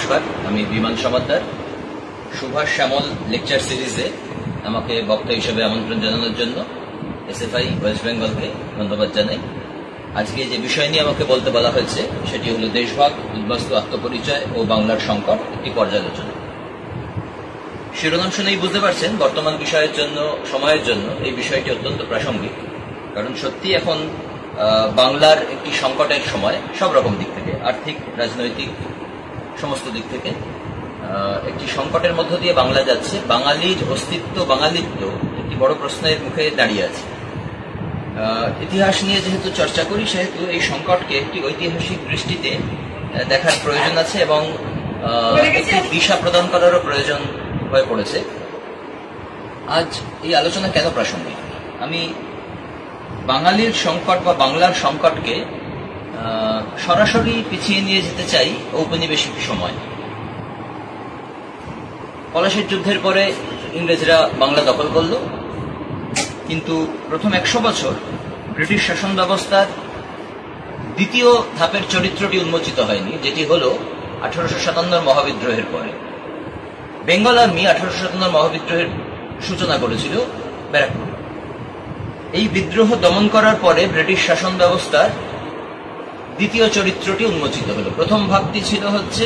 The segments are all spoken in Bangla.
নমস্কার, আমি বিমান সমাদ্দার। সুভাষ শ্যামল লেকচার সিরিজে আমাকে বক্তা হিসেবে আমন্ত্রণ জানানোর জন্য এসএফআই ওয়েস্ট বেঙ্গলকে ধন্যবাদ জানাই। আজকে যে বিষয় নিয়ে আমাকে বলতে বলা হয়েছে সেটি হল দেশভাগ, উদ্বাস্তু আত্মপরিচয় ও বাংলার সংকট, একটি পর্যালোচনা। শিরোনাম শুনেই বুঝতে পারছেন বর্তমান বিষয়ের জন্য, সময়ের জন্য এই বিষয়টি অত্যন্ত প্রাসঙ্গিক। কারণ সত্যি এখন বাংলার একটি সংকটের সময়, সব রকম দিক থেকে, আর্থিক, রাজনৈতিক, সমস্ত দিক থেকে একটি সংকটের মধ্য দিয়ে বাংলা যাচ্ছে। বাঙালির অস্তিত্ব, বাঙালিত্ব একটি বড় প্রশ্নের মুখে দাঁড়িয়ে আছে। ইতিহাস নিয়ে যেহেতু চর্চা করি, সেহেতু এই সংকটকে একটি ঐতিহাসিক দৃষ্টিতে দেখার প্রয়োজন আছে এবং একটি দিশা প্রদান করারও প্রয়োজন হয়ে পড়েছে। আজ এই আলোচনা কেন প্রাসঙ্গিক? আমি বাঙালির সংকট বা বাংলার সংকটকে সরাসরি পিছিয়ে নিয়ে যেতে চাই ঔপনিবেশিক সময়। পলাশীর যুদ্ধের পরে ইংরেজরা বাংলা দখল করল, কিন্তু প্রথম 100 বছর ব্রিটিশ শাসন ব্যবস্থার দ্বিতীয় ধাপের চরিত্রটি উন্মোচিত হয়নি, যেটি হল 1857 মহাবিদ্রোহের পরে। বেঙ্গল আর্মি 1857 মহাবিদ্রোহের সূচনা করেছিল ব্যারাকপুর। এই বিদ্রোহ দমন করার পরে ব্রিটিশ শাসন ব্যবস্থার দ্বিতীয় চরিত্রটি উন্মোচিত হল। প্রথম ভাগটি ছিল হচ্ছে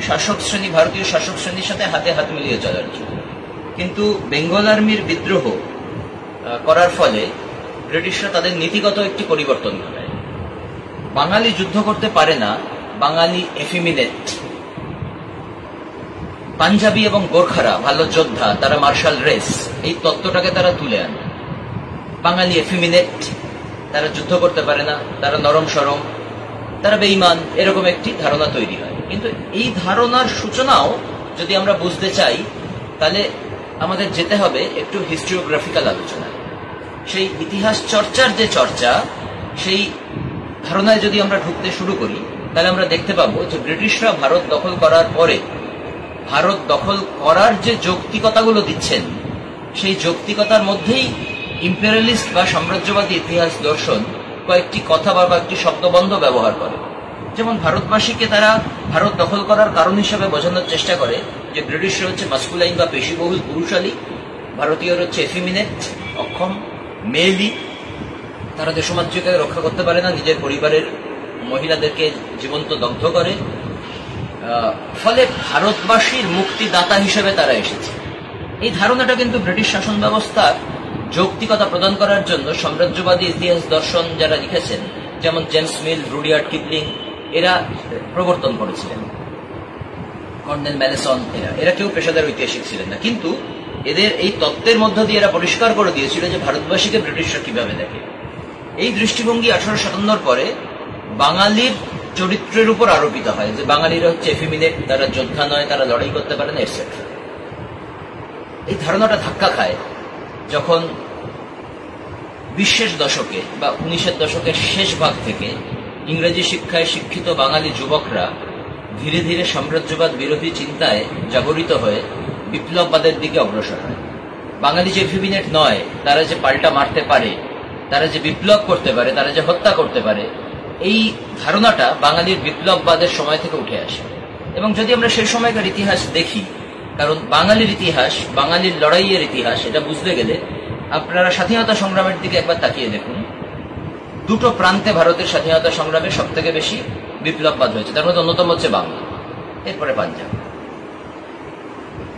শাসক শ্রেণী, ভারতীয় শাসক শ্রেণীর সাথে হাতে হাত মিলিয়ে চলার জন্য। কিন্তু বেঙ্গল আর্মির বিদ্রোহ করার ফলে ব্রিটিশরা তাদের নীতিগত একটি পরিবর্তন ঘটায়। বাঙালি যুদ্ধ করতে পারে না, বাঙালি এফিমিনেট। পাঞ্জাবি এবং গোর্খারা ভালো যোদ্ধা, তারা মার্শাল রেস, এই তত্ত্বটাকে তারা তুলে আনে। বাঙালি এফিমিনেট, তারা যুদ্ধ করতে পারে না, তারা নরম সরম, তারা বেঈমান, এরকম একটি ধারণা তৈরি হয়। কিন্তু এই ধারণার সূচনাও যদি আমরা বুঝতে চাই, তাহলে আমাদের যেতে হবে একটু হিস্টোরিওগ্রাফিক্যাল আলোচনায়। সেই ইতিহাস চর্চার যে চর্চা, সেই ধারণায় যদি আমরা ঢুকতে শুরু করি, তাহলে আমরা দেখতে পাবো যে ব্রিটিশরা ভারত দখল করার পরে ভারত দখল করার যে যৌক্তিকতাগুলো দিচ্ছেন, সেই যৌক্তিকতার মধ্যেই ইম্পেরিয়ালিস্ট বা সাম্রাজ্যবাদী ইতিহাস দর্শন কয়েকটি কথা বা কয়েকটি শব্দবন্ধ ব্যবহার করে। যেমন ভারতবাসীকে তারা ভারত দখল করার কারণ হিসেবে বোঝানোর চেষ্টা করে যে ব্রিটিশরা হচ্ছে মাস্কুলাইন বা পেশিবহুল, পুরুষালী, ভারতীয়রা হচ্ছে এফিমিনেট, অক্ষম, মেয়েলি, তারা দেশমাতৃকাকে রক্ষা করতে পারে না, নিজের পরিবারের মহিলাদেরকে জীবন্ত দগ্ধ করে। ফলে ভারতবাসীর মুক্তিদাতা হিসেবে তারা এসেছে। এই ধারণাটা কিন্তু ব্রিটিশ শাসন ব্যবস্থার যৌক্তিকতা প্রদান করার জন্য সাম্রাজ্যবাদী ইতিহাস দর্শন যারা লিখেছেন, যেমন জেমস মিল, রুডিয়ার্ড কিপলিং, এরা প্রবর্তন করেছিলেন। কর্নেল ম্যালেসন, এরা কেউ পেশাদার ঐতিহাসিক ছিলেন না, কিন্তু এদের এই তত্ত্বের মধ্য দিয়ে এরা পরিষ্কার করে দিয়েছিল যে ভারতবাসীকে ব্রিটিশরা কিভাবে দেখে। এই দৃষ্টিভঙ্গি 1857 পরে বাঙালির চরিত্রের উপর আরোপিত হয় যে বাঙালিরা হচ্ছে এফিমিনেট, তারা যোদ্ধা নয়, তারা লড়াই করতে পারে না, এটসেট্রা। এই ধারণাটা ধাক্কা খায় যখন 20 দশকে বা 19 দশকের শেষ ভাগ থেকে ইংরেজি শিক্ষায় শিক্ষিত বাঙালি যুবকরা ধীরে ধীরে সাম্রাজ্যবাদ বিরোধী চিন্তায় জাগরিত হয়ে বিপ্লববাদের দিকে অগ্রসর হয়। বাঙালি যে এফিমিনেট নয়, তারা যে পাল্টা মারতে পারে, তারা যে বিপ্লব করতে পারে, তারা যে হত্যা করতে পারে, এই ধারণাটা বাঙালির বিপ্লববাদের সময় থেকে উঠে আসে। এবং যদি আমরা সেই সময়কার ইতিহাস দেখি, কারণ বাঙালির ইতিহাস, বাঙালির লড়াইয়ের ইতিহাস, এটা বুঝতে গেলে আপনারা স্বাধীনতা সংগ্রামের দিকে একবার তাকিয়ে দেখুন। দুটো প্রান্তে ভারতের স্বাধীনতা সংগ্রামে সব থেকে বেশি বিপ্লববাদ হয়েছে, তার মধ্যে অন্যতম হচ্ছে বাংলা, এরপরে পাঞ্জাব।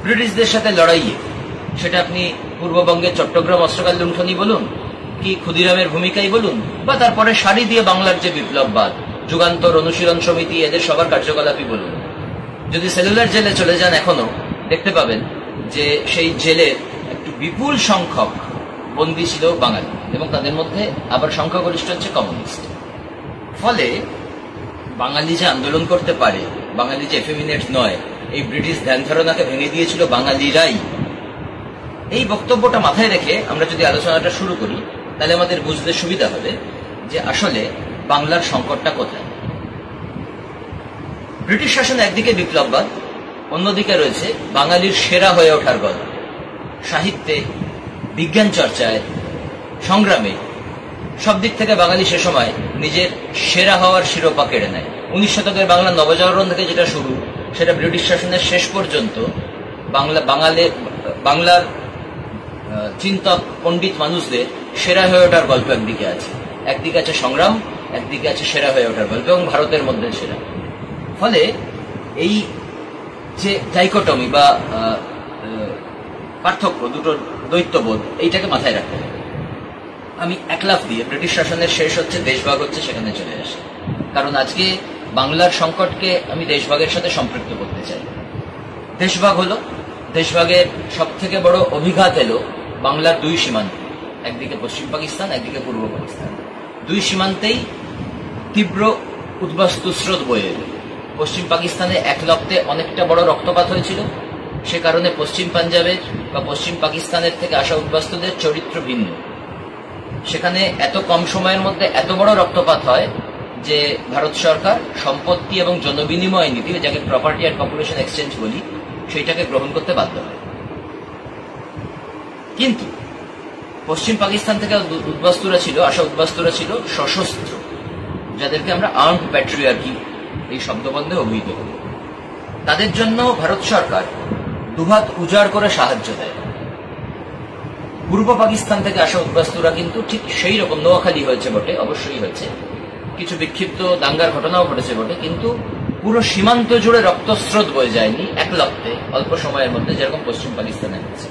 ব্রিটিশদের সাথে লড়াইয়ে, সেটা আপনি পূর্ববঙ্গের চট্টগ্রাম অস্ত্রকাল লুণ্ঠনই বলুন, কি ক্ষুদিরামের ভূমিকাই বলুন, বা তারপরে সারি দিয়ে বাংলার যে বিপ্লববাদ, যুগান্তর, অনুশীলন সমিতি, এদের সবার কার্যকলাপই বলুন। যদি সেলুলার জেলে চলে যান, এখনো দেখতে পাবেন যে সেই জেলে একটু বিপুল সংখ্যক বন্দী ছিল বাঙালি, এবং তাদের মধ্যে আবার সংখ্যাগরিষ্ঠ হচ্ছে কমিউনিস্ট। ফলে বাঙালি যে আন্দোলন করতে পারে, বাঙালি যে এফেমিনেট নয়, এই ব্রিটিশ ধ্যান ধারণাকে ভেঙে দিয়েছিল বাঙালিরাই। এই বক্তব্যটা মাথায় রেখে আমরা যদি আলোচনাটা শুরু করি, তাহলে আমাদের বুঝতে সুবিধা হবে যে আসলে বাংলার সংকটটা কোথায়। ব্রিটিশ শাসন একদিকে বিপ্লববাদ, অন্যদিকে রয়েছে বাঙালির সেরা হয়ে ওঠার গল্প। সাহিত্যে, বিজ্ঞান চর্চায়, সংগ্রামে সব দিক থেকে বাঙালি সে সময় নিজের সেরা হওয়ার শিরোপা কেড়ে নেয়। 19 শতকের বাংলা নবজাগরণ থেকে যেটা শুরু, সেটা ব্রিটিশ শাসনের শেষ পর্যন্ত বাংলার চিন্তক পণ্ডিত মানুষদের সেরা হয়ে ওঠার গল্প একদিকে আছে সংগ্রাম, একদিকে আছে সেরা হয়ে ওঠার গল্প, এবং ভারতের মধ্যে সেরা। ফলে এই যে ডাইকোটমি বা পার্থক্য, দুটোর দ্বৈতবোধ, এইটাকে মাথায় রাখতে হবে। আমি এক লাফ দিয়ে ব্রিটিশ শাসনের শেষ হচ্ছে, দেশভাগ হচ্ছে, সেখানে চলে আসি। কারণ আজকে বাংলার সংকটকে আমি দেশভাগের সাথে সম্পৃক্ত করতে চাই। দেশভাগ হলো, দেশভাগের সব থেকে বড় অভিঘাত এলো বাংলার দুই সীমান্ত, একদিকে পশ্চিম পাকিস্তান, একদিকে পূর্ব পাকিস্তান। দুই সীমান্তেই তীব্র উদ্বাস্তু স্রোত বয়ে এলো। পশ্চিম পাকিস্তানে এক লক্তে অনেকটা বড় রক্তপাত হয়েছিল, সে কারণে পশ্চিম পাঞ্জাবের বা পশ্চিম পাকিস্তানের থেকে আসা উদ্বাস্তুদের চরিত্র ভিন্ন। সেখানে এত কম সময়ের মধ্যে এত বড় রক্তপাত হয় যে ভারত সরকার সম্পত্তি এবং জনবিনিময় নীতি, যাকে প্রপার্টি অ্যান্ড পপুলেশন এক্সচেঞ্জ বলি, সেইটাকে গ্রহণ করতে বাধ্য হয়। কিন্তু পশ্চিম পাকিস্তান থেকে আসা উদ্বাস্তুরা ছিল সশস্ত্র, যাদেরকে আমরা আর্মড প্যাট্রিয়ার্কি এই শব্দবন্ধে অভিহিত করি। তাদের জন্য ভারত সরকার দুহাত উজাড় করে সাহায্য দেয়। পূর্ব পাকিস্তান থেকে আসা উদ্বাস্তুরা কিন্তু ঠিক সেই রকম, নোয়াখালী হয়েছে বটে, অবশ্যই হয়েছে, কিছু বিক্ষিপ্ত দাঙ্গার ঘটনাও ঘটেছে বটে, কিন্তু পুরো সীমান্ত জুড়ে রক্তস্রোত বয়ে যায়নি এক লক্তে অল্প সময়ের মধ্যে, যেরকম পশ্চিম পাকিস্তানে হয়েছে।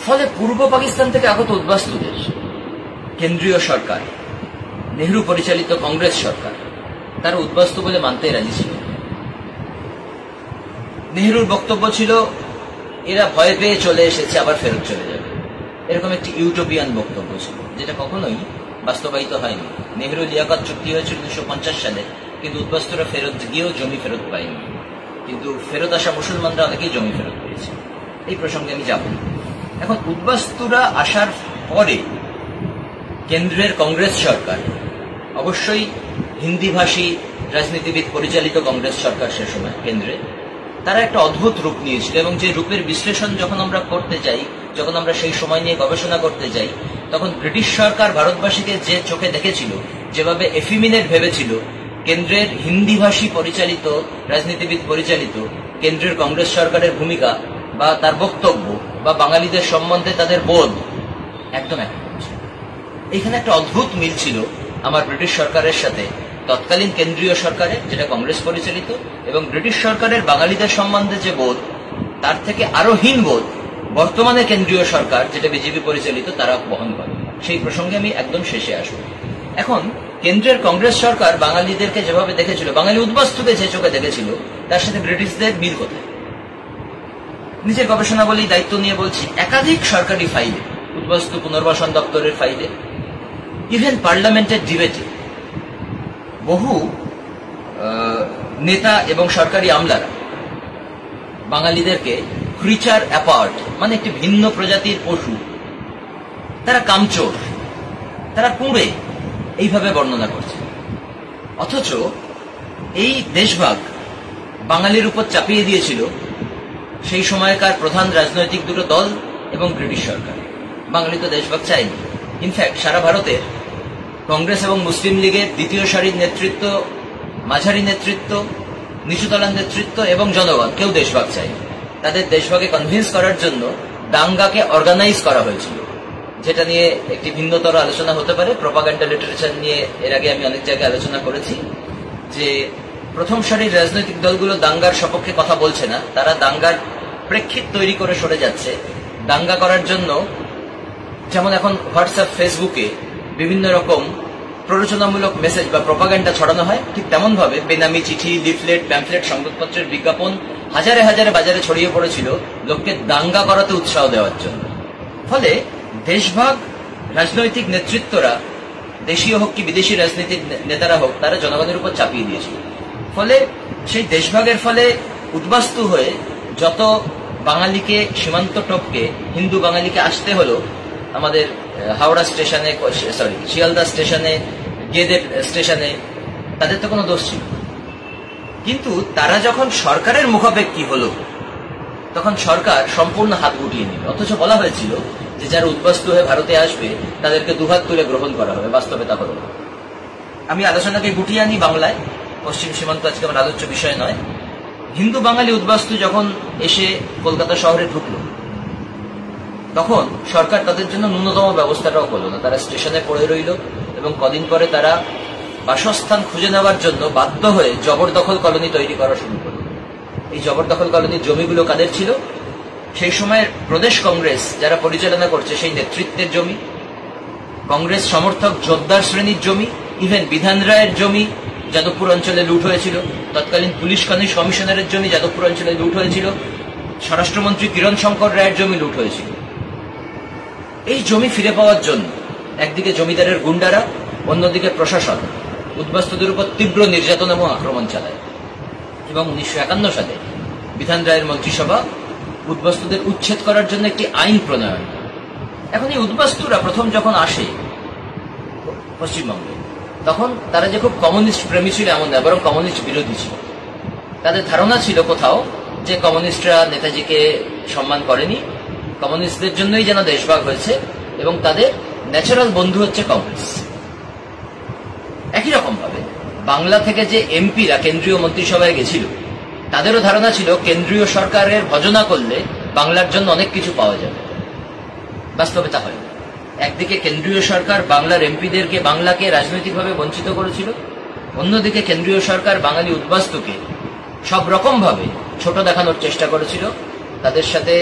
ফলে পূর্ব পাকিস্তান থেকে আগত উদ্বাস্তুদের কেন্দ্রীয় সরকার, নেহরু পরিচালিত কংগ্রেস সরকার, তারা উদ্বাস্তু বলে মানতে রাজি ছিল। নেহরুর বক্তব্য ছিল এরা ভয় পেয়ে চলে এসেছে, আবার ফেরত চলে যাবে, এরকম একটি ইউটোপিয়ান বক্তব্য ছিল, যেটা কখনোই বাস্তবায়িত হয়নি। নেহরু লিয়াকত চুক্তি হয়েছিল 1950 সালে, কিন্তু উদ্বাস্তুরা ফেরত গিয়েও জমি ফেরত পায়নি, কিন্তু ফেরত আসা মুসলমানরা অনেকেই জমি ফেরত পেয়েছে। এই প্রসঙ্গে আমি যাব। এখন উদ্বাস্তুরা আসার পরে কেন্দ্রের কংগ্রেস সরকার, অবশ্যই হিন্দিভাষী রাজনীতিবিদ পরিচালিত কংগ্রেস সরকার সে সময় কেন্দ্রে, তারা একটা অদ্ভুত রূপ নিয়েছিল, এবং যে রূপের বিশ্লেষণ যখন আমরা করতে যাই, যখন আমরা সেই সময় নিয়ে গবেষণা করতে যাই, তখন ব্রিটিশ সরকার ভারতবাসীকে যে চোখে দেখেছিল, যেভাবে এফিমিনেট ভেবেছিল, কেন্দ্রের হিন্দিভাষী পরিচালিত রাজনীতিবিদ পরিচালিত কেন্দ্রের কংগ্রেস সরকারের ভূমিকা বা তার বক্তব্য বা বাঙালিদের সম্বন্ধে তাদের বোধ একদম এক। এখানে একটা অদ্ভুত মিল ছিল আমার ব্রিটিশ সরকারের সাথে, তৎকালীন কেন্দ্রীয় সরকারের, যেটা কংগ্রেস পরিচালিত, এবং ব্রিটিশ সরকারের বাঙালিদের সম্বন্ধে যে বোধ, তার থেকে আরো হীন বোধ বর্তমানে কেন্দ্রীয় সরকার, যেটা বিজেপি পরিচালিত, তারা বহন করে। সেই প্রসঙ্গে আমি একদম শেষে আসব। এখন কেন্দ্রের কংগ্রেস সরকার বাঙালিদেরকে যেভাবে দেখেছিল, বাঙালি উদ্বাস্তুকে যে চোখে দেখেছিল, তার সাথে ব্রিটিশদের মিল কোথায়? নিজের গবেষণা বলেই দায়িত্ব নিয়ে বলছি, একাধিক সরকারি ফাইলে, উদ্বাস্তু পুনর্বাসন দপ্তরের ফাইলে, ইভেন পার্লামেন্টের ডিবেটে বহু নেতা এবং সরকারি আমলারা বাঙালিদেরকে ক্রিচার অ্যাপার্ট, মানে একটি ভিন্ন প্রজাতির পশু, তারা কামচোর, তারা কুঁড়ে, এইভাবে বর্ণনা করছে। অথচ এই দেশভাগ বাঙালির উপর চাপিয়ে দিয়েছিল সেই সময়কার প্রধান রাজনৈতিক দুটো দল এবং ব্রিটিশ সরকার। বাঙালি তো দেশভাগ চায়নি। ইনফ্যাক্ট সারা ভারতের কংগ্রেস এবং মুসলিম লীগের দ্বিতীয় সারির নেতৃত্ব, মাঝারি নেতৃত্ব, নিচুতলার নেতৃত্ব এবং জনগণ কেউ দেশভাগ চায়নি। তাদের দেশভাগে কনভিন্স করার জন্য দাঙ্গাকে অর্গানাইজ করা হয়েছিল, যেটা নিয়ে একটি ভিন্নতর আলোচনা হতে পারে। প্রপাগান্ডা লিটারেচার নিয়ে এর আগে আমি অনেক জায়গায় আলোচনা করেছি যে প্রথম সারির রাজনৈতিক দলগুলো দাঙ্গার সপক্ষে কথা বলছে না, তারা দাঙ্গার প্রেক্ষিত তৈরি করে সরে যাচ্ছে। দাঙ্গা করার জন্য যেমন এখন হোয়াটসঅ্যাপ, ফেসবুকে বিভিন্ন রকম প্ররোচনামূলক মেসেজ বা প্রপাগান্ডা ছড়ানো হয়, ঠিক তেমন ভাবে বেনামি চিঠি, লিফলেট, প্যাম্পলেট, সংবাদপত্রের বিজ্ঞাপন হাজারে হাজারে বাজারে ছড়িয়ে পড়েছিল লোককে দাঙ্গা করাতে উৎসাহ দেওয়ার জন্য। ফলে দেশভাগ রাজনৈতিক নেতৃত্বরা, দেশীয় হোক কি বিদেশি রাজনৈতিক নেতারা হোক, তারা জনগণের উপর চাপিয়ে দিয়েছিল। ফলে সেই দেশভাগের ফলে উদ্বাস্তু হয়ে যত বাঙালিকে সীমান্ত টপকে হিন্দু বাঙালিকে আসতে হলো আমাদের হাওড়া স্টেশনে, শিয়ালদা স্টেশনে, গেদের স্টেশনে, তাদের তো কোনো দোষ ছিল। কিন্তু তারা যখন সরকারের মুখাপেক্ষী হলো, তখন সরকার সম্পূর্ণ হাত গুটিয়ে নিল। অথচ বলা হয়েছিল যে যারা উদ্বাস্তু হয়ে ভারতে আসবে তাদেরকে দুহাত তুলে গ্রহণ করা হবে। বাস্তবে তা হলো। আমি আলোচনাকে গুটিয়ে আনি বাংলায়। পশ্চিম সীমান্ত আজকে আমার আলোচ্য বিষয় নয়। হিন্দু বাঙালি উদ্বাস্তু যখন এসে কলকাতা শহরে ঢুকলো, তখন সরকার তাদের জন্য ন্যূনতম ব্যবস্থাটাও করলো না। তারা স্টেশনে পড়ে রইল এবং কদিন পরে তারা বাসস্থান খুঁজে নেওয়ার জন্য বাধ্য হয়ে জবরদখল কলোনি তৈরি করা শুরু করলো। এই জবরদখল কলোনির জমিগুলো কাদের ছিল? সেই সময়ের প্রদেশ কংগ্রেস যারা পরিচালনা করছে সেই নেতৃত্বের জমি, কংগ্রেস সমর্থক যোদ্ধার শ্রেণীর জমি, ইভেন বিধান রায়ের জমি যাদবপুর অঞ্চলে লুট হয়েছিল, তৎকালীন পুলিশ কমিশনারের জমি যাদবপুর অঞ্চলে লুট হয়েছিল, স্বরাষ্ট্রমন্ত্রী কিরণ শঙ্কর রায়ের জমি লুট হয়েছিল। এই জমি ফিরে পাওয়ার জন্য একদিকে জমিদারের গুন্ডারা, অন্যদিকে প্রশাসন উদ্বাস্তুদের উপর তীব্র নির্যাতন এবং আক্রমণ চালায় এবং 1951 সালে বিধান রায়ের মন্ত্রিসভা উদ্বাস্তুদের উচ্ছেদ করার জন্য একটি আইন প্রণয়ন। এখন এই উদ্বাস্তুরা প্রথম যখন আসে পশ্চিমবঙ্গে, তখন তারা যে খুব কমিউনিস্ট প্রেমী ছিল এমন নয়, বরং কমিউনিস্ট বিরোধী ছিল। তাদের ধারণা ছিল কোথাও যে কমিউনিস্টরা নেতাজিকে সম্মান করেনি, কমিউনিস্টদের জন্যই যেন দেশভাগ হয়েছে এবং তাদের ন্যাচারাল বন্ধু হচ্ছে কংগ্রেস। একই রকম ভাবে বাংলা থেকে যে এমপিরা কেন্দ্রীয় মন্ত্রিসভায় গেছিল, তাদেরও ধারণা ছিল কেন্দ্রীয় সরকারের ভজনা করলে বাংলার জন্য অনেক কিছু পাওয়া যাবে। বাস্তবে তা হয়। একদিকে কেন্দ্রীয় সরকার বাংলার এমপিদেরকে, বাংলাকে রাজনৈতিকভাবে বঞ্চিত করেছিল, অন্যদিকে কেন্দ্রীয় সরকার বাঙালি উদ্বাস্তুকে সব রকম ভাবে ছোট দেখানোর চেষ্টা করেছিল। তাদের সাথে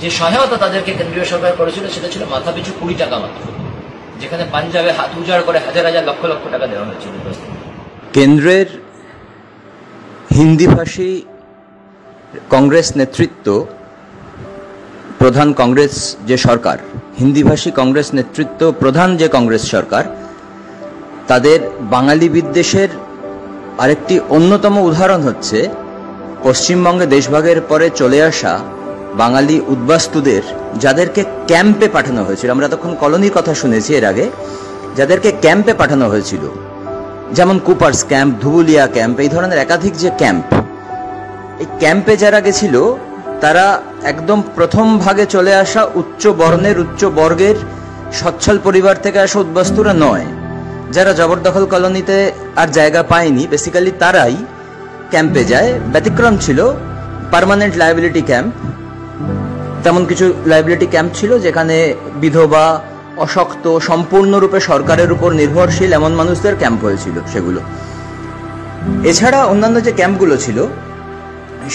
যে সহায়তা তাদেরকে কেন্দ্রীয় সরকার করেছিল সেটা ছিল মাথা পিছু 20 টাকা মাত্র, যেখানে পাঞ্জাবে হাত উজাড় করে হাজার হাজার লক্ষ লক্ষ টাকা দেওয়া হয়েছিল। কেন্দ্রের হিন্দিভাষী কংগ্রেস নেতৃত্ব, প্রধান কংগ্রেস যে সরকার, হিন্দিভাষী কংগ্রেস নেতৃত্ব প্রধান যে কংগ্রেস সরকার, তাদের বাঙালি বিদ্বেষের আরেকটি অন্যতম উদাহরণ হচ্ছে পশ্চিমবঙ্গে দেশভাগের পরে চলে আসা বাঙালি উদ্বাস্তুদের, যাদেরকে ক্যাম্পে পাঠানো হয়েছিল। আমরা তখন কলোনির কথা শুনেছি এর আগে, যাদেরকে ক্যাম্পে পাঠানো হয়েছিল, যেমন কুপার্স ক্যাম্প, ধুবুলিয়া ক্যাম্প, এই ধরনের একাধিক যে ক্যাম্প। এই ক্যাম্পে যারা গেছিল তারা একদম প্রথম ভাগে চলে আসা উচ্চ বর্ণের, উচ্চ বর্গের সচ্ছল পরিবার থেকে আসা উদ্বাস্তুরা নয়। যারা জবরদখল কলোনিতে আর জায়গা পায়নি, বেসিক্যালি তারাই ক্যাম্পে যায়। ব্যতিক্রম ছিল পার্মানেন্ট লায়াবিলিটি ক্যাম্প। তেমন কিছু লায়াবিলিটি ক্যাম্প ছিল যেখানে বিধবা, অশক্ত, সম্পূর্ণরূপে সরকারের উপর নির্ভরশীল এমন মানুষদের ক্যাম্প হয়েছিল সেগুলো। এছাড়া অন্যান্য যে ক্যাম্পগুলো ছিল,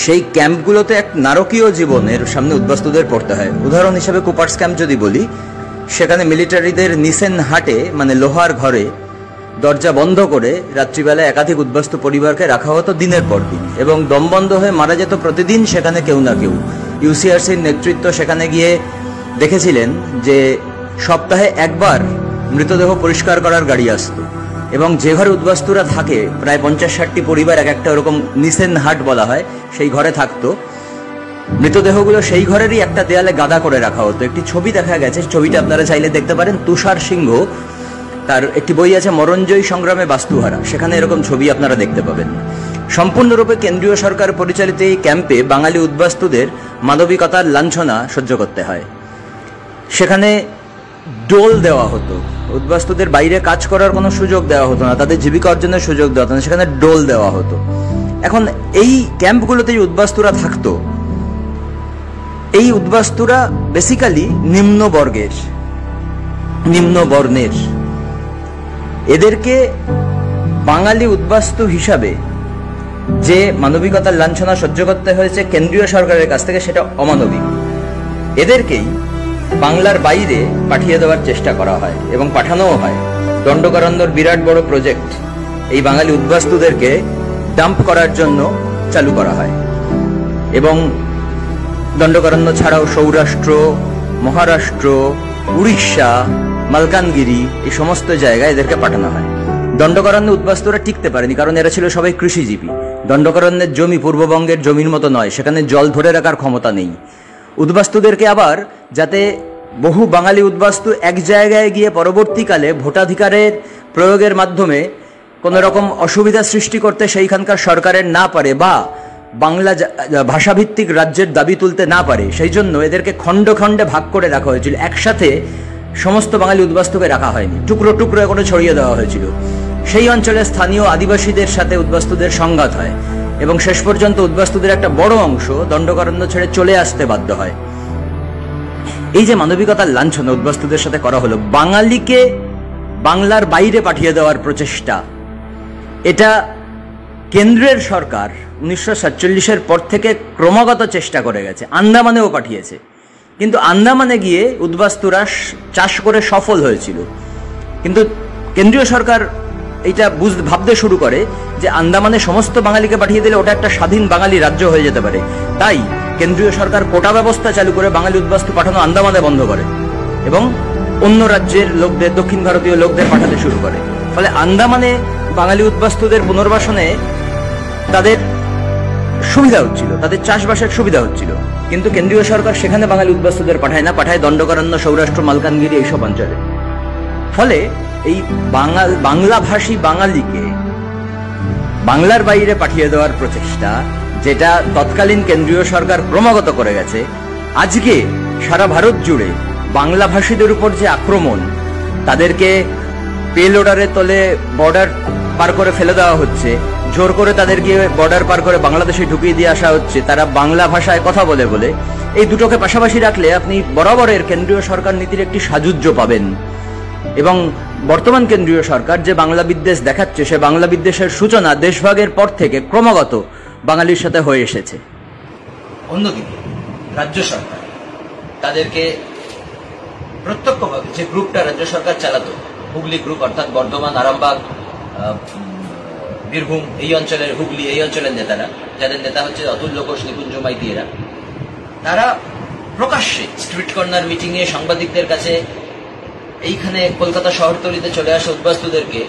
সেই ক্যাম্পগুলোতে এক নারকীয় জীবনের সামনে উদ্বাস্তুদের পড়তে হয়। উদাহরণ হিসেবে কুপার্স ক্যাম্প যদি বলি, সেখানে মিলিটারিদের নিসেন হাটে, মানে লোহার ঘরে দরজা বন্ধ করে রাত্রিবেলায় একাধিক উদ্বাস্তু পরিবারকে রাখা হতো দিনের পর দিন, এবং দম বন্ধ হয়ে মারা যেত প্রতিদিন সেখানে কেউ না কেউ। ইউসিআরসির নেতৃত্ব সেখানে গিয়ে দেখেছিলেন যে সপ্তাহে একবার মৃতদেহ পরিষ্কার করার গাড়ি আসতো, এবং যে ঘরে উদ্বাস্তুরা থাকে, প্রায় 50-60টি পরিবার, এক একটা ওরকম নিসেন হাট বলা হয়, সেই ঘরে থাকতো। মৃতদেহগুলো সেই ঘরেরই একটা দেয়ালে গাদা করে রাখা হতো। একটি ছবি দেখা গেছে, ছবিটা আপনারা চাইলে দেখতে পারেন। তুষার সিংহ, তার একটি বই আছে মরণজয়ী সংগ্রামে বাস্তুহারা, সেখানে এরকম ছবি আপনারা দেখতে পাবেন। সম্পূর্ণরূপে কেন্দ্রীয় সরকার পরিচালিত এই ক্যাম্পে বাঙালি উদ্বাস্তুদের মানবিকতার লাঞ্ছনা সহ্য করতে হয়। সেখানে ডোল দেওয়া হতো, উদ্বাস্তুদের বাইরে কাজ করার কোনো সুযোগ দেওয়া হতো না, তাদের জীবিকা অর্জনের সুযোগ দেওয়া হতো না, সেখানে ডোল দেওয়া হতো। এখন এই ক্যাম্পগুলোতে যে উদ্বাস্তুরা থাকতো, এই উদ্বাস্তুরা বেসিক্যালি নিম্ন বর্ণের। এদেরকে বাঙালি উদ্বাস্তু হিসাবে যে মানবিকতার লাঞ্ছনা সহ্য করতে হয়েছে কেন্দ্রীয় সরকারের কাছ থেকে, সেটা অমানবিক। এদেরকেই বাংলার বাইরে পাঠিয়ে দেওয়ার চেষ্টা করা হয় এবং পাঠানোও হয়। দণ্ডকারণ্যর বিরাট বড় প্রজেক্ট এই বাঙালি উদ্বাস্তুদেরকে ডাম্প করার জন্য চালু করা হয়, এবং দণ্ডকারণ্য ছাড়াও সৌরাষ্ট্র, মহারাষ্ট্র, উড়িষ্যা, মালকানগিরি, এই সমস্ত জায়গায় এদেরকে পাঠানো হয়। দণ্ডকারণ্যে উদ্বাস্তুরা টিকতে পারেনি, কারণ এরা ছিল সবাই কৃষিজীবী। দণ্ডকারণ্যের জমি পূর্ববঙ্গের জমির মতো নয়, সেখানে জল ধরে রাখার ক্ষমতা নেই। উদ্বাস্তুদেরকে আবার, যাতে বহু বাঙালি উদ্বাস্তু এক জায়গায় গিয়ে পরবর্তীকালে ভোটাধিকারের প্রয়োগের মাধ্যমে কোনো রকম অসুবিধা সৃষ্টি করতে সেইখানকার সরকারের না পারে, বা বাংলা ভাষাভিত্তিক রাজ্যের দাবি তুলতে না পারে, সেই জন্য এদেরকে খণ্ডে খণ্ডে ভাগ করে রাখা হয়েছিল। একসাথে সমস্ত বাঙালি উদ্বাস্তুকে রাখা হয়নি, টুকরো টুকরো করে ছড়িয়ে দেওয়া হয়েছিল। সেই অঞ্চলের স্থানীয় আদিবাসীদের সাথে উদ্বাস্তুদের সংঘাত হয় এবং শেষ পর্যন্ত উদ্বাস্তুদের একটা বড় অংশ দণ্ডকারণ্য ছেড়ে চলে আসতে বাধ্য হয়। এই যে মানবিকতার লাঞ্ছনা উদ্বাস্তুদের সাথে করা হলো, বাঙালিকে বাংলার বাইরে পাঠিয়ে দেওয়ার প্রচেষ্টা, এটা কেন্দ্রের সরকার 1947-এর পর থেকে ক্রমাগত চেষ্টা করে গেছে। আন্দামানেও পাঠিয়েছে, কিন্তু আন্দামানে গিয়ে উদ্বাস্তুরা চাষ করে সফল হয়েছিল। কিন্তু কেন্দ্রীয় সরকার এইটা ভাবতে শুরু করে যে আন্দামানে সমস্ত বাঙালিকে পাঠিয়ে দিলে ওটা একটা স্বাধীন বাঙালি রাজ্য হয়ে যেতে পারে। তাই কেন্দ্রীয় সরকার কোটা ব্যবস্থা চালু করে বাঙালি উদ্বাস্তু পাঠানো আন্দামানে বন্ধ করে এবং অন্য রাজ্যের লোকদের, দক্ষিণ ভারতীয় লোকদের পাঠাতে শুরু করে। ফলে আন্দামানে বাঙালি উদ্বাস্তুদের পুনর্বাসনে তাদের সুবিধা হচ্ছিল, তাদের চাষবাসের সুবিধা হচ্ছিল। কিন্তু কেন্দ্রীয় সরকার সেখানে বাঙালি উদ্বাস্তুদের পাঠায় না, পাঠায় দণ্ডকারণ্য, সৌরাষ্ট্র, মালকানগিরি এইসব অঞ্চলে। ফলে এই বাংলাভাষী বাঙালিকে বাংলার বাইরে পাঠিয়ে দেওয়ার প্রচেষ্টা, যেটা তৎকালীন কেন্দ্রীয় সরকার ক্রমাগত করে গেছে, আজকে সারা ভারত জুড়ে বাংলাভাষীদের উপর যে আক্রমণ, তাদেরকে পেলোডারে তলে বর্ডার পার করে ফেলে দেওয়া হচ্ছে, জোর করে তাদেরকে বর্ডার পার করে বাংলাদেশে ঢুকিয়ে দিয়ে আসা হচ্ছে তারা বাংলা ভাষায় কথা বলে বলে, এই দুটোকে পাশাপাশি রাখলে আপনি বরাবরের কেন্দ্রীয় সরকার নীতির একটি সাযুজ্য পাবেন। এবং বর্তমান কেন্দ্রীয় সরকার যে বাংলা বিদ্বেষ দেখাচ্ছে, সে বাংলা বিদ্বেষের সূচনা দেশভাগের পর থেকে ক্রমাগত বাঙালির সাথে হয়ে এসেছে। অন্যদিকে রাজ্য সরকার তাদেরকে প্রত্যক্ষভাবে, যে গ্রুপটা রাজ্য সরকার চালাতো, হুগলি গ্রুপ, অর্থাৎ বর্ধমান, আরামবাগ, বীরভূম এই অঞ্চলের, হুগলি এই অঞ্চলের নেতারা, যাদের নেতা হচ্ছে অতুল্য ঘোষ, নিকুঞ্জ মাইতিরা, তারা প্রকাশ্যে স্ট্রিট কর্নার মিটিং এ সাংবাদিকদের কাছে এইখানে কলকাতা শহরতলিতে চলে আসা উদ্বাস্তুদেরকে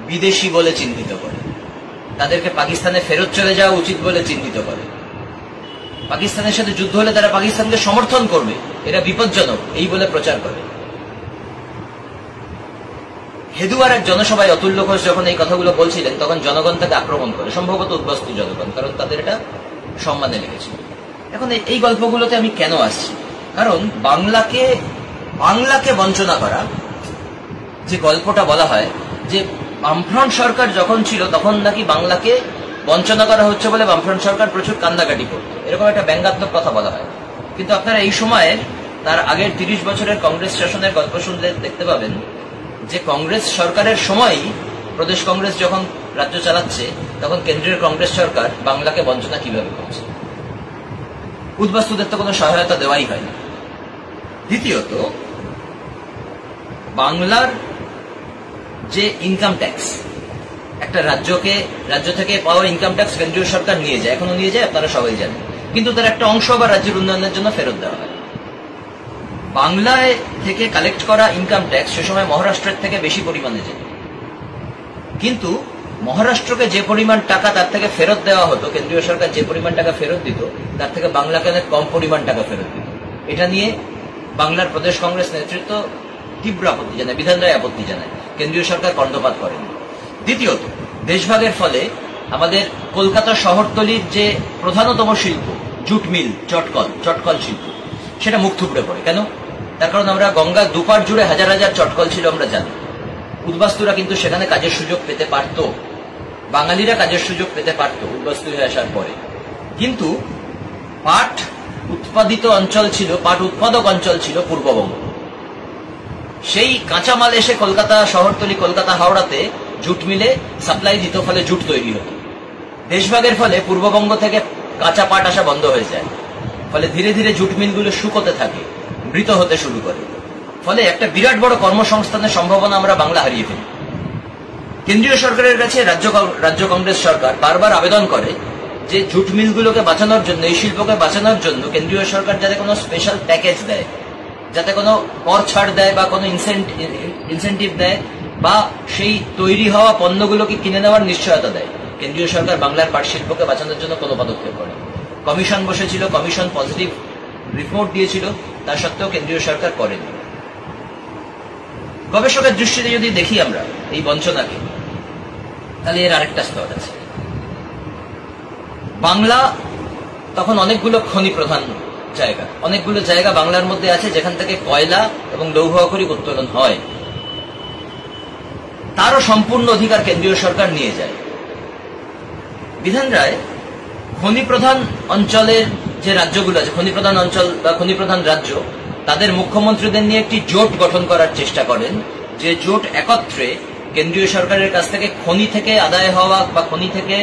বিদেশি বলে চিহ্নিত করে, তাদেরকে পাকিস্তানে ফেরত চলে যাওয়া উচিত বলে চিহ্নিত করে, পাকিস্তানের সাথে যুদ্ধ হলে তারা পাকিস্তানকে সমর্থন করবে, এরা বিপজ্জনক এই বলে প্রচার করে। হেদুয়ার এক জনসভায় অতুল্য ঘোষ যখন এই কথাগুলো বলছিলেন, তখন জনগণ তাকে আক্রমণ করে, সম্ভবত উদ্বাস্তু জনগণ, কারণ তাদের এটা সম্মানে লেগেছিল। এখন এই গল্পগুলোতে আমি কেন আসছি? কারণ বাংলাকে বঞ্চনা করা, যে গল্পটা বলা হয় যে বামফ্রন্ট সরকার যখন ছিল তখন নাকি বাংলাকে বঞ্চনা করা হচ্ছে বলে বামফ্রন্ট সরকার প্রচুর কান্নাকাটি করত, এরকম একটা ব্যঙ্গাত্মক কথা বলা হয়। কিন্তু আপনারা এই সময়ের, তার আগের 30 বছরের কংগ্রেস শাসনের গল্প শুনলে দেখতে পাবেন যে কংগ্রেস সরকারের সময়ই, প্রদেশ কংগ্রেস যখন রাজ্য চালাচ্ছে, তখন কেন্দ্রীয় কংগ্রেস সরকার বাংলাকে বঞ্চনা কিভাবে করছে। উদ্বাস্তুদের তো কোনো সহায়তা দেওয়াই হয়নি। দ্বিতীয়ত, বাংলার যে ইনকাম ট্যাক্স, একটা রাজ্য থেকে পাওয়া ইনকাম ট্যাক্স কেন্দ্রীয় সরকার নিয়ে যায়, এখনো নিয়ে যায়, আপনারা সবাই জানেন, কিন্তু তার একটা অংশ বা রাজ্যের উন্নয়নের জন্য ফেরত দেওয়া হয়। বাংলায় থেকে কালেক্ট করা ইনকাম ট্যাক্স সে সময় মহারাষ্ট্রের থেকে বেশি পরিমাণে যেত, কিন্তু মহারাষ্ট্রকে যে পরিমাণ টাকা তার থেকে ফেরত দেওয়া হতো, কেন্দ্রীয় সরকার যে পরিমাণ টাকা ফেরত দিত, তার থেকে বাংলাকে অনেক কম পরিমাণ টাকা ফেরত দিত। এটা নিয়ে বাংলার প্রদেশ কংগ্রেস নেতৃত্ব তীব্র আপত্তি জানায়, বিধান রায় আপত্তি জানায়, কেন্দ্রীয় সরকার কর্ণপাত করেনি। দ্বিতীয়ত, দেশভাগের ফলে আমাদের কলকাতা শহরতলির যে প্রধানতম শিল্প, জুট মিল, চটকল শিল্প, সেটা মুখ থুবড়ে পড়ে। কেন? তার কারণ আমরা গঙ্গা দুপার জুড়ে হাজার হাজার চটকল ছিল, আমরা জানি। উদ্বাস্তুরা কিন্তু সেখানে কাজের সুযোগ পেতে পারত, বাঙালিরা কাজের সুযোগ পেতে পারত উদ্বাস্তু হয়ে আসার পরে। কিন্তু পাট উৎপাদিত অঞ্চল ছিল, পাট উৎপাদক অঞ্চল ছিল পূর্ববঙ্গ। সেই কাঁচামাল এসে কলকাতা শহরতলি, কলকাতা হাওড়াতে জুট মিলে সাপ্লাই দিত, ফলে জুট তৈরি হতো। দেশভাগের ফলে পূর্ববঙ্গ থেকে কাঁচা পাট আসা বন্ধ হয়ে যায়, ফলে ধীরে ধীরে জুট মিলগুলো শুকোতে থাকে, মৃত হতে শুরু করে। ফলে একটা বিরাট বড় কর্মসংস্থানের সম্ভাবনা আমরা বাংলা হারিয়ে ফেলি। কেন্দ্রীয় সরকারের কাছে রাজ্য কংগ্রেস সরকার বারবার আবেদন করে যে জুট মিলগুলোকে বাঁচানোর জন্য, এই শিল্পকে বাঁচানোর জন্য কেন্দ্রীয় সরকার যাতে কোনো স্পেশাল প্যাকেজ দেয়, যাতে কোনো কর ছাড় দেয় বা কোনো ইনসেন্টিভ দেয়, বা সেই তৈরি হওয়া পণ্যগুলোকে কিনে নেওয়ার নিশ্চয়তা দেয়। কেন্দ্রীয় সরকার বাংলার পাট শিল্পকে বাঁচানোর জন্য কোনো পদক্ষেপ করে। কমিশন বসেছিল, কমিশন পজিটিভ রিপোর্ট দিয়েছিল, তা সত্ত্বেও কেন্দ্রীয় সরকার করেনি। গবেষকের দৃষ্টিতে যদি দেখি আমরা এই বঞ্চনাকে, তাহলে এর আরেকটা স্তর আছে। বাংলা তখন অনেকগুলো খনি প্রধান জায়গা, অনেকগুলো জায়গা বাংলার মধ্যে আছে যেখান থেকে কয়লা এবং লৌহ খনি উত্তোলন হয়। তারও সম্পূর্ণ অধিকার কেন্দ্রীয় সরকার নিয়ে যায়। বিধান রায় খনি প্রধান অঞ্চলের যে রাজ্যগুলো আছে, খনি প্রধান অঞ্চল বা খনি প্রধান রাজ্য, তাদের মুখ্যমন্ত্রীদের নিয়ে একটি জোট গঠন করার চেষ্টা করেন, যে জোট একত্রে কেন্দ্রীয় সরকারের কাছ থেকে খনি থেকে আদায় হওয়া বা খনি থেকে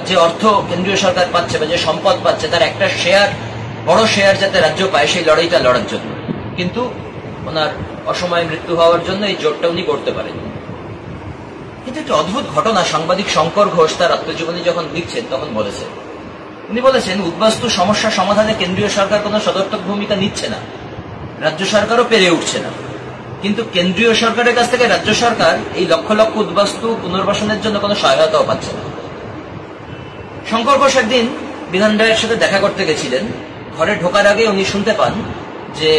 যে অর্থ কেন্দ্রীয় সরকার পাচ্ছে বা যে সম্পদ পাচ্ছে তার একটা শেয়ার, বড় শেয়ার যাতে রাজ্য পায়, সেই লড়াইটা লড়ার জন্য। কিন্তু ওনার অসময়ে মৃত্যু হওয়ার জন্য এই জোটটা উনি করতে পারেন। কিন্তু একটা অদ্ভুত ঘটনা, সাংবাদিক শঙ্কর ঘোষ তার আত্মজীবনী যখন লিখছেন তখন বলেছেন, উনি বলেছেন উদ্বাস্তু সমস্যা সমাধানে কেন্দ্রীয় সরকার কোনো সদর্থক ভূমিকা নিচ্ছে না, রাজ্য সরকারও পেরে উঠছে না, কিন্তু কেন্দ্রীয় সরকারের কাছ থেকে রাজ্য সরকার এই লক্ষ লক্ষ উদ্বাস্তু পুনর্বাসনের জন্য কোনো সহায়তাও পাচ্ছে না। শঙ্কর ঘোষ একদিন বিধান রায়ের সাথে দেখা করতে গেছিলেন। ঘরে ঢোকার আগে উনি শুনতে পান যে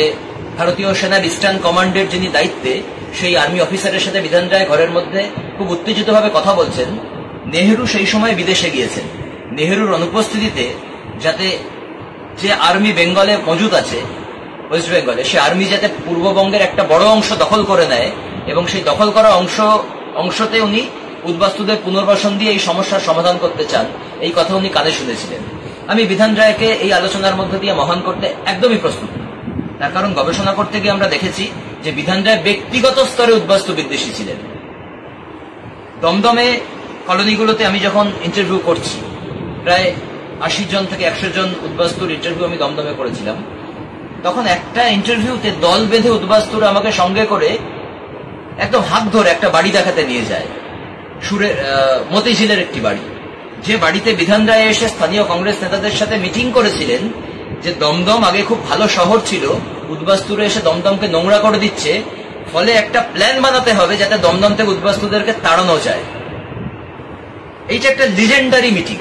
ভারতীয় সেনার ইস্টার্ন কমান্ডের যিনি দায়িত্বে, সেই আর্মি অফিসারের সাথে বিধান রায় ঘরের মধ্যে খুব উত্তেজিতভাবে কথা বলছেন। নেহেরু সেই সময় বিদেশে গিয়েছেন, নেহেরুর অনুপস্থিতিতে যাতে যে আর্মি বেঙ্গলে মজুদ আছে, ওয়েস্ট বেঙ্গলে, সে আর্মি যাতে পূর্ববঙ্গের একটা বড় অংশ দখল করে নেয় এবং সেই দখল করা অংশতে উনি উদ্বাস্তুদের পুনর্বাসন দিয়ে এই সমস্যার সমাধান করতে চান, এই কথা উনি কানে শুনেছিলেন। আমি বিধান রায়কে এই আলোচনার মধ্যে দিয়ে মহান করতে একদমই প্রস্তুত। তার কারণ গবেষণা করতে গিয়ে আমরা দেখেছি যে বিধান রায় ব্যক্তিগত স্তরে উদ্বাস্তু বিদ্বেষী ছিলেন। দমদমে কলোনিগুলোতে আমি যখন ইন্টারভিউ করছি, প্রায় 80 জন থেকে 100 জন উদ্বাস্তুর ইন্টারভিউ আমি দমদমে করেছিলাম, তখন একটা ইন্টারভিউতে দল বেঁধে উদ্বাস্তুরা আমাকে সঙ্গে করে একদম হাত ধরে একটা বাড়ি দেখাতে নিয়ে যায়, মতিঝিলের একটি বাড়ি, যে বাড়িতে বিধান রায় এসে স্থানীয় কংগ্রেস নেতাদের সাথে মিটিং করেছিলেন যে দমদম আগে খুব ভালো শহর ছিল, উদ্বাস্তুরা এসে দমদমকে নোংরা করে দিচ্ছে, ফলে একটা প্ল্যান বানাতে হবে যাতে দমদম থেকে উদ্বাস্তুদেরকে তাড়ানো যায়। এইটা একটা লিজেন্ডারি মিটিং,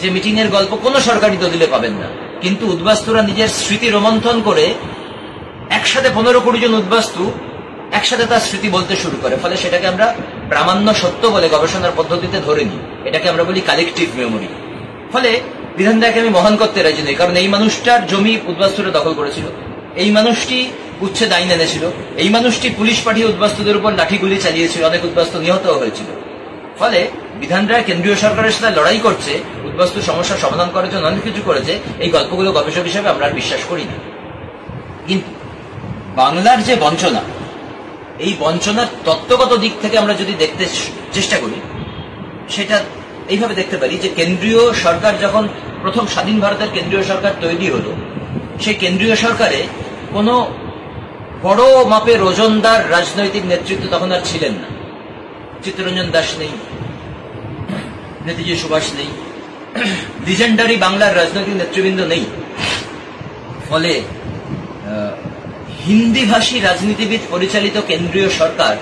যে মিটিং এর গল্প কোনো সরকারি দলিলে পাবেন না, কিন্তু উদ্বাস্তুরা নিজের স্মৃতি রোমন্থন করে একসাথে 15-20 জন উদ্বাস্তু একসাথে তার স্মৃতি বলতে শুরু করে, ফলে সেটাকে আমরা প্রামাণ্য সত্য বলে গবেষণার পদ্ধতিতে ধরে নিই, এটাকে আমরা বলি কালেকটিভ মেমোরি। ফলে বিধান রায়কে আমি মহান করতে রাজি নই, কারণ এই মানুষটার জমি উদ্বাস্তুরা দখল করেছিল, এই মানুষটি উচ্ছেদ আইন এনেছিল, এই মানুষটি পুলিশ পাঠিয়ে উদ্বাস্তুদের উপর লাঠিগুলি চালিয়েছিল, অনেক উদ্বাস্তু নিহত হয়েছিল। ফলে বিধান রায় কেন্দ্রীয় সরকারের সাথে লড়াই করছে, উদ্বাস্তু সমস্যার সমাধান করার জন্য অনেক কিছু করেছে, এই গল্পগুলো গবেষক হিসেবে আমরা আর বিশ্বাস করি না। কিন্তু বাংলার যে বঞ্চনা, এই বঞ্চনার তত্ত্বগত দিক থেকে আমরা যদি দেখতে চেষ্টা করি, সেটা এইভাবে দেখতে পারি যে কেন্দ্রীয় সরকার যখন প্রথম স্বাধীন ভারতের কেন্দ্রীয় সরকার তৈরি হলো, সেই কেন্দ্রীয় সরকারে কোনো বড় মাপের ওজনদার রাজনৈতিক নেতৃত্ব তখন আর ছিলেন না। চিত্তরঞ্জন দাস নেই, নেতাজি সুভাষ নেই, লিজেন্ডারি বাংলার রাজনৈতিক নেতৃবৃন্দ নেই। ফলে হিন্দিভাষী রাজনীতিবিদ পরিচালিত কেন্দ্রীয় সরকার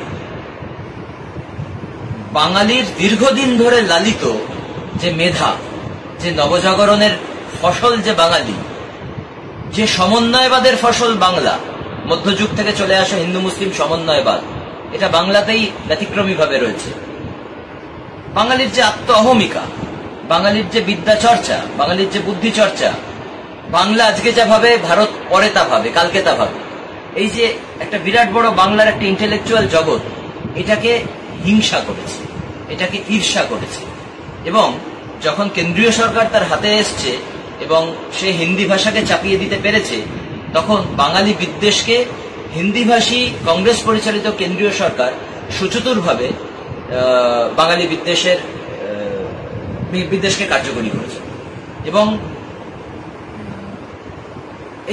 বাঙালির দীর্ঘদিন ধরে লালিত যে মেধা, যে নবজাগরণের ফসল যে বাঙালি, যে সমন্বয়বাদের ফসল বাংলা, মধ্যযুগ থেকে চলে আসা হিন্দু মুসলিম সমন্বয়বাদ, এটা বাংলাতেই ব্যতিক্রমীভাবে রয়েছে। বাঙালির যে আত্ম অহমিকা, বাঙালির যে বিদ্যা চর্চা, বাঙালির যে বুদ্ধি চর্চা, বাংলা আজকে যা ভাবে ভারত পরে তা ভাবে, কালকে তা ভাবে, এই যে একটা বিরাট বড় বাংলার একটা ইন্টেলেকচুয়াল জগৎ, এটাকে হিংসা করেছে, এটাকে ঈর্ষা করেছে। এবং যখন কেন্দ্রীয় সরকার তার হাতে এসছে এবং সে হিন্দি ভাষাকে চাপিয়ে দিতে পেরেছে, তখন বাঙালি বিদ্বেষকে হিন্দিভাষী কংগ্রেস পরিচালিত কেন্দ্রীয় সরকার সুচতুরভাবে বাঙালি বিদ্বেষকে কার্যকরী করেছে। এবং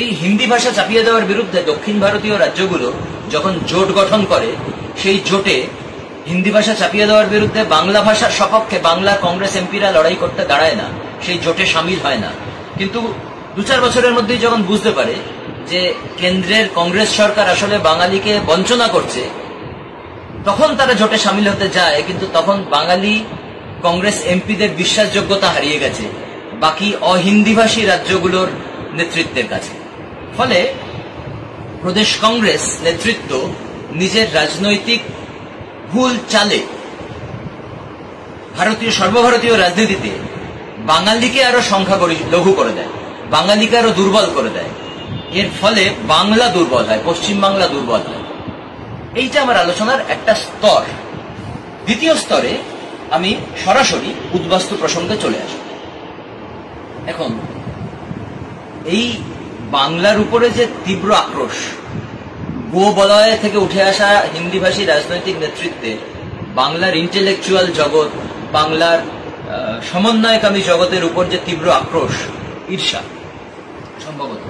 এই হিন্দি ভাষা চাপিয়ে দেওয়ার বিরুদ্ধে দক্ষিণ ভারতীয় রাজ্যগুলো যখন জোট গঠন করে, সেই জোটে হিন্দি ভাষা চাপিয়ে দেওয়ার বিরুদ্ধে বাংলা ভাষার সপক্ষে বাংলা কংগ্রেস এমপিরা লড়াই করতে দাঁড়ায় না, সেই জোটে সামিল হয় না। কিন্তু 2-4 বছরের মধ্যেই যখন বুঝতে পারে যে কেন্দ্রের কংগ্রেস সরকার আসলে বাঙালিকে বঞ্চনা করছে, তখন তারা জোটে সামিল হতে যায়। কিন্তু তখন বাঙালি কংগ্রেস এমপিদের বিশ্বাসযোগ্যতা হারিয়ে গেছে বাকি অহিন্দিভাষী রাজ্যগুলোর নেতৃত্বের কাছে। ফলে প্রদেশ কংগ্রেস নেতৃত্ব নিজের রাজনৈতিক ভুল চালে সর্বভারতীয় রাজনীতিতে বাঙালিকে আরো লঘু করে দেয়, বাঙালিকে আরো দুর্বল করে দেয়। এর ফলে বাংলা দুর্বল হয়, পশ্চিম বাংলা দুর্বল হয়। এইটা আমার আলোচনার একটা স্তর। দ্বিতীয় স্তরে আমি সরাসরি উদ্বাস্তু প্রসঙ্গে চলে আসি। এখন এই বাংলার উপরে যে তীব্র আক্রোশ, গো বলয় থেকে উঠে আসা হিন্দিভাষী রাজনৈতিক নেতৃত্বের বাংলার ইন্টেলেকচুয়াল জগৎ, বাংলার সমন্বয়কামী জগতের উপর যে তীব্র আক্রোশ, ঈর্ষা সম্ভবত,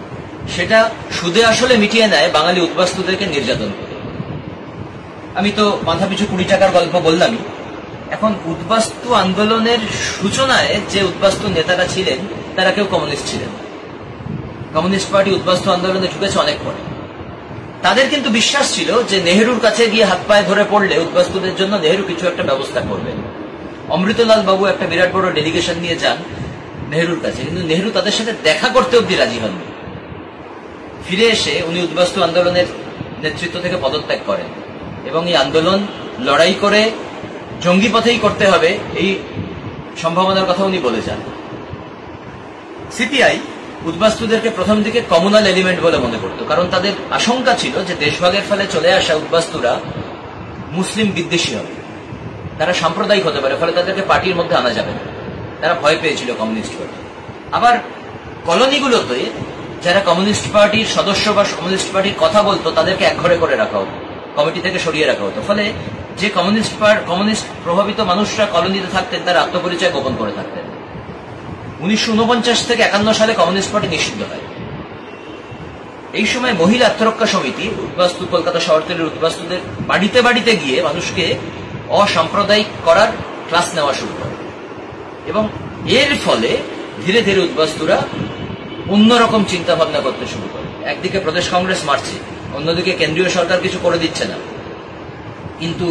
সেটা সুদে আসলে মিটিয়ে নেয় বাঙালি উদ্বাস্তুদেরকে নির্যাতন করে। আমি তো মাথাপিছু 20 টাকার গল্প বললামই। এখন উদ্বাস্তু আন্দোলনের সূচনায় যে উদ্বাস্তু নেতারা ছিলেন তারা কেউ কমিউনিস্ট ছিলেন। কমিউনিস্ট পার্টি উদ্বাস্তু আন্দোলনে ঢুকেছে অনেক পরে। তাদের কিন্তু বিশ্বাস ছিল যে নেহেরুর কাছে গিয়ে হাত পায়ে ধরে পড়লে উদ্বাস্তুদের জন্য নেহেরু কিছু একটা ব্যবস্থা করবেন। অমৃতলাল বাবু একটা বিরাট বড় ডেলিগেশন নিয়ে যান নেহেরুর কাছে, কিন্তু নেহেরু তাদের সাথে দেখা করতে অব্দি রাজি হননি। ফিরে এসে উনি উদ্বাস্তু আন্দোলনের নেতৃত্ব থেকে পদত্যাগ করেন এবং এই আন্দোলন লড়াই করে জঙ্গি পথেই করতে হবে এই সম্ভাবনার কথা উনি বলে যান। সিপিআই উদ্বাস্তুদেরকে প্রথম দিকে কমিউনাল এলিমেন্ট বলে মনে করত, কারণ তাদের আশঙ্কা ছিল যে দেশভাগের ফলে চলে আসা উদ্বাস্তুরা মুসলিম বিদ্বেষী হবে, তারা সাম্প্রদায়িক হতে পারে, ফলে তাদেরকে পার্টির মধ্যে আনা যাবে না। তারা ভয় পেয়েছিল কমিউনিস্ট পার্টি। আবার কলোনিগুলোতে যারা কমিউনিস্ট পার্টির সদস্য বা কমিউনিস্ট পার্টির কথা বলতো তাদেরকে একঘরে করে রাখা হতো, কমিটি থেকে সরিয়ে রাখা হতো। ফলে যে কমিউনিস্ট প্রভাবিত মানুষরা কলোনিতে থাকতেন তারা আত্মপরিচয় গোপন করে থাকতেন। 1949 থেকে 51 সালে কমিউনিস্ট পার্টি নিষিদ্ধ হয়। এই সময় মহিলা আত্মরক্ষা সমিতি উদ্বাস্তু কলকাতা শহরতলির উদ্বাস্তুদের বাড়িতে বাড়িতে গিয়ে মানুষকে অসাম্প্রদায়িক করার ক্লাস নেওয়া শুরু করে এবং এর ফলে ধীরে ধীরে উদ্বাস্তুরা অন্যরকম চিন্তা ভাবনা করতে শুরু করে। একদিকে প্রদেশ কংগ্রেস মারছে, অন্যদিকে কেন্দ্রীয় সরকার কিছু করে দিচ্ছে না, কিন্তু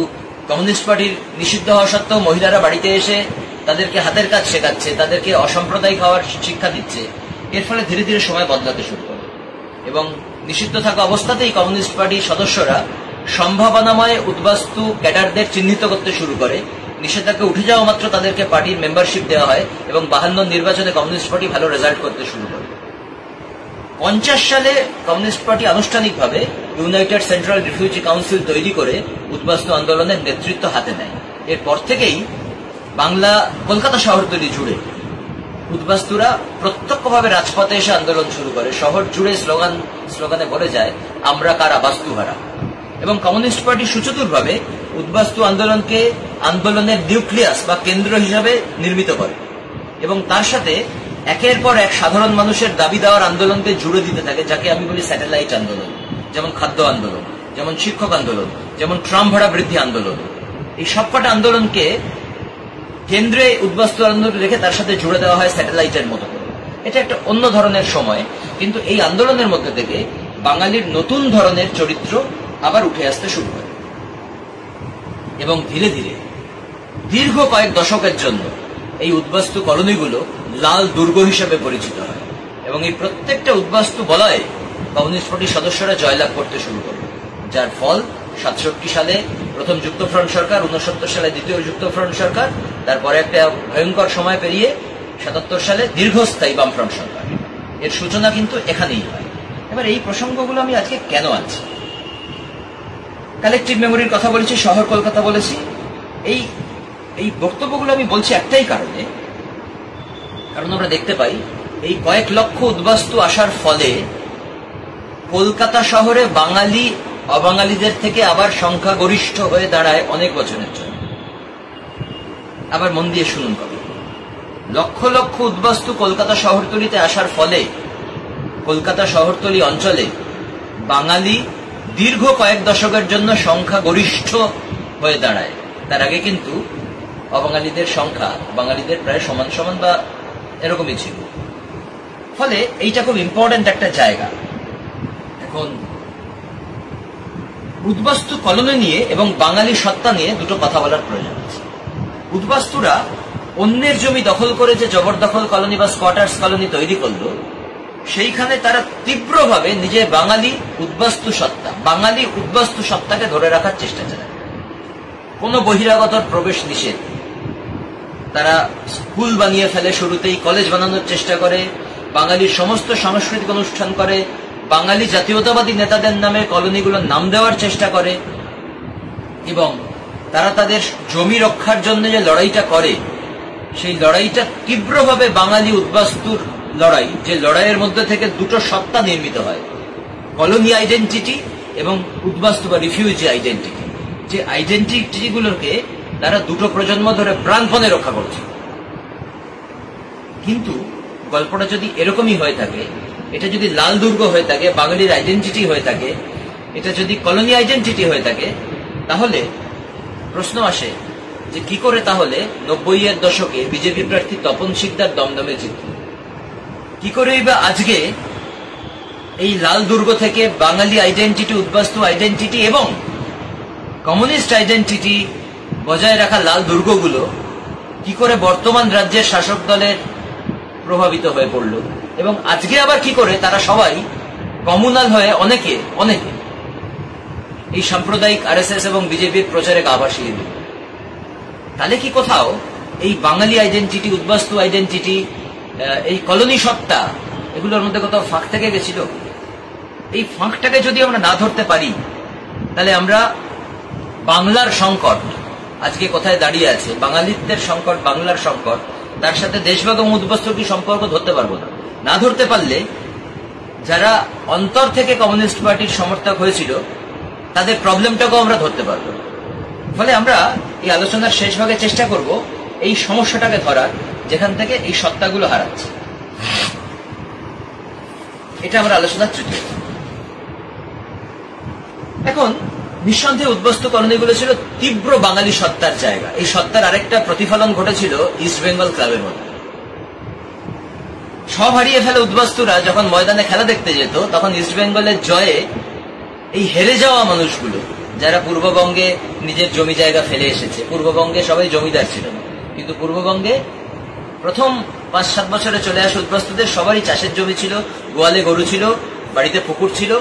কমিউনিস্ট পার্টির নিষিদ্ধ হওয়া সত্ত্বেও মহিলারা বাড়িতে এসে তাদেরকে হাতের কাজ শেখাচ্ছে, তাদেরকে অসাম্প্রদায়িক হওয়ার শিক্ষা দিচ্ছে। এর ফলে ধীরে ধীরে সময় বদলাতে শুরু করে এবং নিষিদ্ধ থাকা অবস্থাতেই কমিউনিস্ট পার্টির সদস্যরা সম্ভাবনাময় উদ্বাস্তু ক্যাডারদের চিহ্নিত করতে শুরু করে। নিষেধাজ্ঞা উঠে যাওয়া মাত্র তাদেরকে পার্টির মেম্বারশিপ দেওয়া হয় এবং 52 নির্বাচনে কমিউনিস্ট পার্টি ভালো রেজাল্ট করতে শুরু করে। 50 সালে কমিউনিস্ট পার্টি আনুষ্ঠানিকভাবে ইউনাইটেড সেন্ট্রাল রিফিউজি কাউন্সিল তৈরি করে উদ্বাস্তু আন্দোলনের নেতৃত্ব হাতে নেয়। এরপর থেকেই বাংলা কলকাতা শহরতলি জুড়ে উদ্বাস্তুরা প্রত্যক্ষভাবে রাজপথে এসে আন্দোলন শুরু করে। শহর জুড়ে স্লোগানে ভরে যায়, আমরা কারা বাস্তুহারা। এবং কমিউনিস্ট পার্টি সুচতুরভাবে উদ্বাস্তু আন্দোলনকে আন্দোলনের নিউক্লিয়াস বা কেন্দ্র হিসাবে নির্মিত করে এবং তার সাথে একের পর এক সাধারণ মানুষের দাবি দেওয়ার আন্দোলনকে জুড়ে দিতে থাকে, যাকে আমি বলি স্যাটেলাইট আন্দোলন। যেমন খাদ্য আন্দোলন, যেমন শিক্ষক আন্দোলন, যেমন ট্রাম ভাড়া বৃদ্ধি আন্দোলন। এই সবকটা আন্দোলনকে কেন্দ্রে উদ্বাস্তু আন্দোলন রেখে তার সাথে জুড়ে দেওয়া হয় স্যাটেলাইটের মতো করে। এটা একটা অন্য ধরনের সময়, কিন্তু এই আন্দোলনের মধ্যে থেকে বাঙালির নতুন ধরনের চরিত্র আবার উঠে আসতে শুরু করে এবং ধীরে ধীরে দীর্ঘ কয়েক দশকের জন্য এই উদ্বাস্তু কলোনিগুলো লাল দুর্গ হিসেবে পরিচিত হয় এবং এই প্রত্যেকটা উদ্বাস্তু বলয়ে কমিউনিস্ট পার্টির সদস্যরা জয়লাভ করতে শুরু করে, যার ফল 67 সালে প্রথম যুক্তফ্রন্ট সরকার, 69 সালে দ্বিতীয় যুক্তফ্রন্ট সরকার, তারপরে একটা ভয়ঙ্কর সময় পেরিয়ে 77 সালে দীর্ঘস্থায়ী বামফ্রন্ট সরকার। এর সূচনা কিন্তু এখানেই হয়। এবার এই প্রসঙ্গগুলো আমি আজকে কেন আনছি? কালেকটিভ মেমোরির কথা বলেছি, শহর কলকাতা বলেছি। এই বক্তব্যগুলো আমি বলছি একটাই কারণে, কারণ আমরা দেখতে পাই এই কয়েক লক্ষ উদ্বাস্তু আসার ফলে কলকাতা শহরে বাঙালি অবাঙালিদের থেকে আবার সংখ্যাগরিষ্ঠ হয়ে দাঁড়ায় অনেক বছরের জন্য। আবার মন দিয়ে শুনুন কথা, লক্ষ লক্ষ উদ্বাস্তু কলকাতা শহরতলিতে আসার ফলে কলকাতা শহরতলি অঞ্চলে বাঙালি দীর্ঘ কয়েক দশকের জন্য সংখ্যাগরিষ্ঠ হয়ে দাঁড়ায়। তার আগে কিন্তু অবাঙালিদের সংখ্যা বাঙালিদের প্রায় সমান সমান বা এরকমই ছিল। ফলে এইটা খুব ইম্পর্টেন্ট একটা জায়গা। এখন উদ্বাস্তু কলোনি নিয়ে এবং বাঙালি সত্তা নিয়ে দুটো কথা বলার প্রয়োজন আছে। উদ্বাস্তুরা অন্যের জমি দখল করে যে জবরদখল কলোনি বা স্কোয়াটার্স কলোনি তৈরি করলো, সেইখানে তারা তীব্রভাবে নিজের বাঙালি উদ্বাস্তু সত্তাকে ধরে রাখার চেষ্টা চালায়। কোন বহিরাগতর প্রবেশ নিষেধ। তারা স্কুল বানিয়ে ফেলে, শুরুতেই কলেজ বানানোর চেষ্টা করে, বাঙালির সমস্ত সাংস্কৃতিক অনুষ্ঠান করে, বাঙালি জাতীয়তাবাদী নেতাদের নামে কলোনিগুলোর নাম দেওয়ার চেষ্টা করে এবং তারা তাদের জমি রক্ষার জন্য যে লড়াইটা করে, সেই লড়াইটা তীব্রভাবে বাঙালি উদ্বাস্তুর লড়াই, যে লড়াইয়ের মধ্যে থেকে দুটো সত্তা নির্মিত হয়, কলোনি আইডেন্টিটি এবং উদ্বাস্তু বা রিফিউজি আইডেন্টিটি। যে আইডেন্টিটিগুলোকে তারা দুটো প্রজন্ম ধরে প্রাণপণে রক্ষা করছে। কিন্তু গল্পটা যদি এরকমই হয়ে থাকে, এটা যদি লাল দুর্গ হয়ে থাকে, বাঙালির আইডেন্টিটি হয়ে থাকে, এটা যদি কলোনি আইডেন্টিটি হয়ে থাকে, তাহলে প্রশ্ন আসে যে কি করে তাহলে 90-এর দশকে বিজেপি প্রার্থী তপন শিকদার দমদমে জিতল? কি করেই বা আজকে এই লাল দুর্গ থেকে বাঙালি আইডেন্টিটি, উদ্বাস্তু আইডেন্টিটি এবং কমিউনিস্ট আইডেন্টিটি বজায় রাখা লাল দুর্গগুলো কি করে বর্তমান রাজ্যের শাসক দলের প্রভাবিত হয়ে পড়ল, এবং আজকে আবার কি করে তারা সবাই কমিউনাল হয়ে অনেকে এই সাম্প্রদায়িক আরএসএস এবং বিজেপির প্রচারে গা ভাসিয়ে দিল? তাহলে কি কোথাও এই বাঙালি আইডেন্টিটি, উদ্বাস্তু আইডেন্টিটি, এই কলোনি সত্তা, এগুলোর মধ্যে কোথাও ফাঁক থেকে গেছিল? এই ফাঁকটাকে যদি আমরা না ধরতে পারি, তাহলে আমরা বাংলার সংকট আজকে কোথায় দাঁড়িয়ে আছে, বাঙালিত্বের সংকট, বাংলার সংকট, তার সাথে দেশভাগ এবং উদ্বাস্তুর কি সম্পর্ক ধরতে পারবো না। না ধরতে পারলে যারা অন্তর থেকে কমিউনিস্ট পার্টির সমর্থক হয়েছিল, তাদের প্রবলেমটাকেও আমরা ধরতে পারবো। ফলে আমরা এই আলোচনার শেষ ভাগে চেষ্টা করব এই সমস্যাটাকে ধরার, যেখান থেকে এই সত্তাগুলো হারাচ্ছে। এটা আমরা আলোচনার তৃতীয়। এখন নিঃসন্দেহে উদ্বাস্তু কলোনিগুলো ছিল তীব্র বাঙালি সত্তার জায়গা। এই সত্তার আরেকটা প্রতিফলন ঘটেছিল ইস্ট বেঙ্গল ক্লাবের মধ্যে। সব হারিয়ে ফেলে উদ্বাস্তুরা যখন ময়দানে খেলা দেখতে যেত, তখন ইস্ট বেঙ্গলের জয়ে এই হেরে যাওয়া মানুষগুলো, যারা পূর্ববঙ্গে নিজের জমি জায়গা ফেলে এসেছে, পূর্ববঙ্গে সবাই জমিদার ছিল না, কিন্তু পূর্ববঙ্গে প্রথম 5-7 বছরে চলে আসা উদ্বাস্তুদের সবারই চাষের জমি ছিল, গোয়ালে গরু ছিল, বাড়িতে পুকুর ছিল,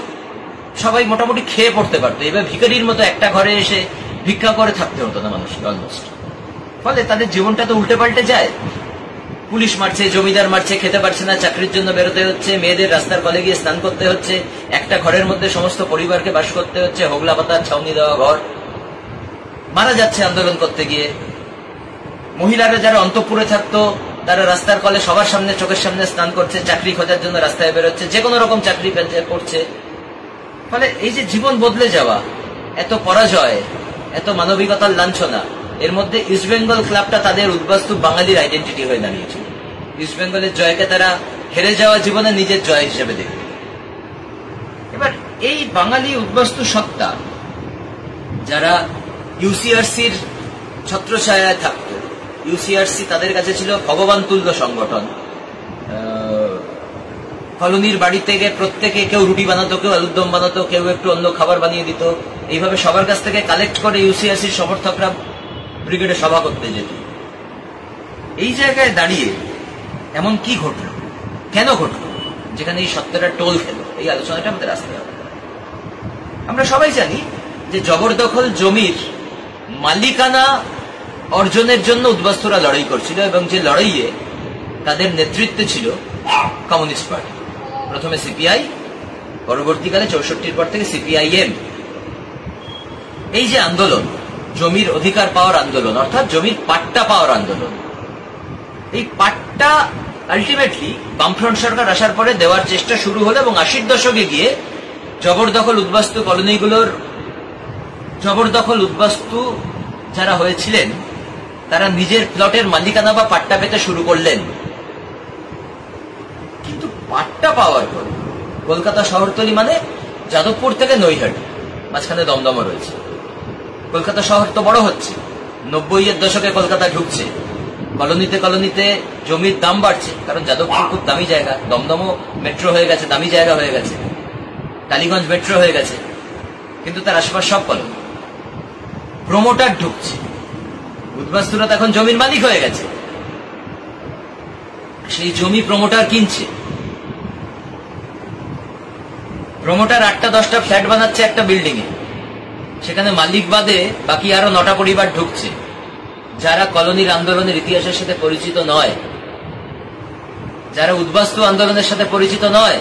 সবাই মোটামুটি খেয়ে পড়তে পারতো। এবার ভিখারির মতো একটা ঘরে এসে ভিক্ষা করে থাকতে হতো না মানুষকে অলমোস্ট। ফলে তাদের জীবনটা তো উল্টে পাল্টে যায়। পুলিশ মারছে, জমিদার মারছে, খেতে পারছে না, চাকরির জন্য বেরোতে হচ্ছে, মেয়েদের রাস্তার কলে গিয়ে স্নান করতে হচ্ছে, একটা ঘরের মধ্যে সমস্ত পরিবারকে বাস করতে হচ্ছে, হোগলা পাতার ছাউনি দেওয়া ঘর, মারা যাচ্ছে আন্দোলন করতে গিয়ে। মহিলারা যারা অন্তঃপুরে থাকতো, তারা রাস্তার কলে সবার সামনে, চোখের সামনে স্নান করছে, চাকরি খোঁজার জন্য রাস্তায় বেরোচ্ছে, যে কোনো রকম চাকরি করছে। ফলে এই যে জীবন বদলে যাওয়া, এত পরাজয়, এত মানবিকতার লাঞ্ছনা, এর মধ্যে ইস্ট বেঙ্গল ক্লাবটা তাদের উদ্বাস্তু বাঙালির আইডেন্টিটি হয়ে দাঁড়িয়েছিল। ইস্ট বেঙ্গলের জয়কে তারা হেরে যাওয়া জীবনে নিজের জয় হিসেবে দেখবে। এবার এই বাঙালি উদ্বাস্তু সত্তা, যারা ইউসিআরসির ছত্রছায়ায় থাকত, ইউসিআরসি তাদের কাছে ছিল ভগবান তুল্য সংগঠন। কলোনির বাড়ি থেকে প্রত্যেকে কেউ রুটি বানাতো, কেউ আলুর দম বানাতো, কেউ একটু অন্য খাবার বানিয়ে দিত। এইভাবে সবার কাছ থেকে কালেক্ট করে ইউসিআরসির সমর্থকরা ব্রিগেডে সভা করতে যেত। এই জায়গায় দাঁড়িয়ে এমন কি ঘটল, কেন ঘটল, যেখানে এই সত্যটা টোল খেল? এই আলোচনাটা আমাদের আসতে হবে। আমরা সবাই জানি যে জবরদখল জমির মালিকানা অর্জনের জন্য উদ্বাস্তুরা লড়াই করছিল, এবং যে লড়াইয়ে তাদের নেতৃত্বে ছিল কমিউনিস্ট পার্টি। প্রথমে সিপিআই, পরবর্তীকালে 64-র পর থেকে সিপিআইএম। এই যে আন্দোলন, জমির অধিকার পাওয়ার আন্দোলন, অর্থাৎ জমির পাট্টা পাওয়ার আন্দোলন, এই পাট্টা আলটিমেটলি বামফ্রন্ট সরকার আসার পরে দেওয়ার চেষ্টা শুরু হলো, এবং 80-র দশকে গিয়ে জবরদখল উদ্বাস্তু কলোনিগুলোর, জবরদখল উদ্বাস্তু যারা হয়েছিলেন, তারা নিজের প্লটের মালিকানা বা পাট্টা পেতে শুরু করলেন। কিন্তু পাট্টা পাওয়ার পর কলকাতা শহরতলি মানে যাদবপুর থেকে নৈহাটি, মাঝখানে দমদমও রয়েছে। কলকাতা শহর তো বড় হচ্ছে, 90-এর দশকে কলকাতা ঢুকছে, কলোনিতে কলোনিতে জমির দাম বাড়ছে, কারণ যাদবপুর খুব দামি জায়গা, দমদমও মেট্রো হয়ে গেছে, দামি জায়গা হয়ে গেছে, টালিগঞ্জ মেট্রো হয়ে গেছে, কিন্তু তার আশেপাশ সব কলোনি। প্রমোটার ঢুকছে, উদ্বাস্তুরা এখন জমির মালিক হয়ে গেছে, সেই জমি প্রমোটার কিনছে। প্রমোটার 8টা-10টা ফ্ল্যাট বানাচ্ছে একটা বিল্ডিং এ, সেখানে মালিক বাদে বাকি আরো 9টা পরিবার ঢুকছে, যারা কলোনির আন্দোলনের ইতিহাসের সাথে পরিচিত নয়, যারা উদ্বাস্তু আন্দোলনের সাথে পরিচিত নয়,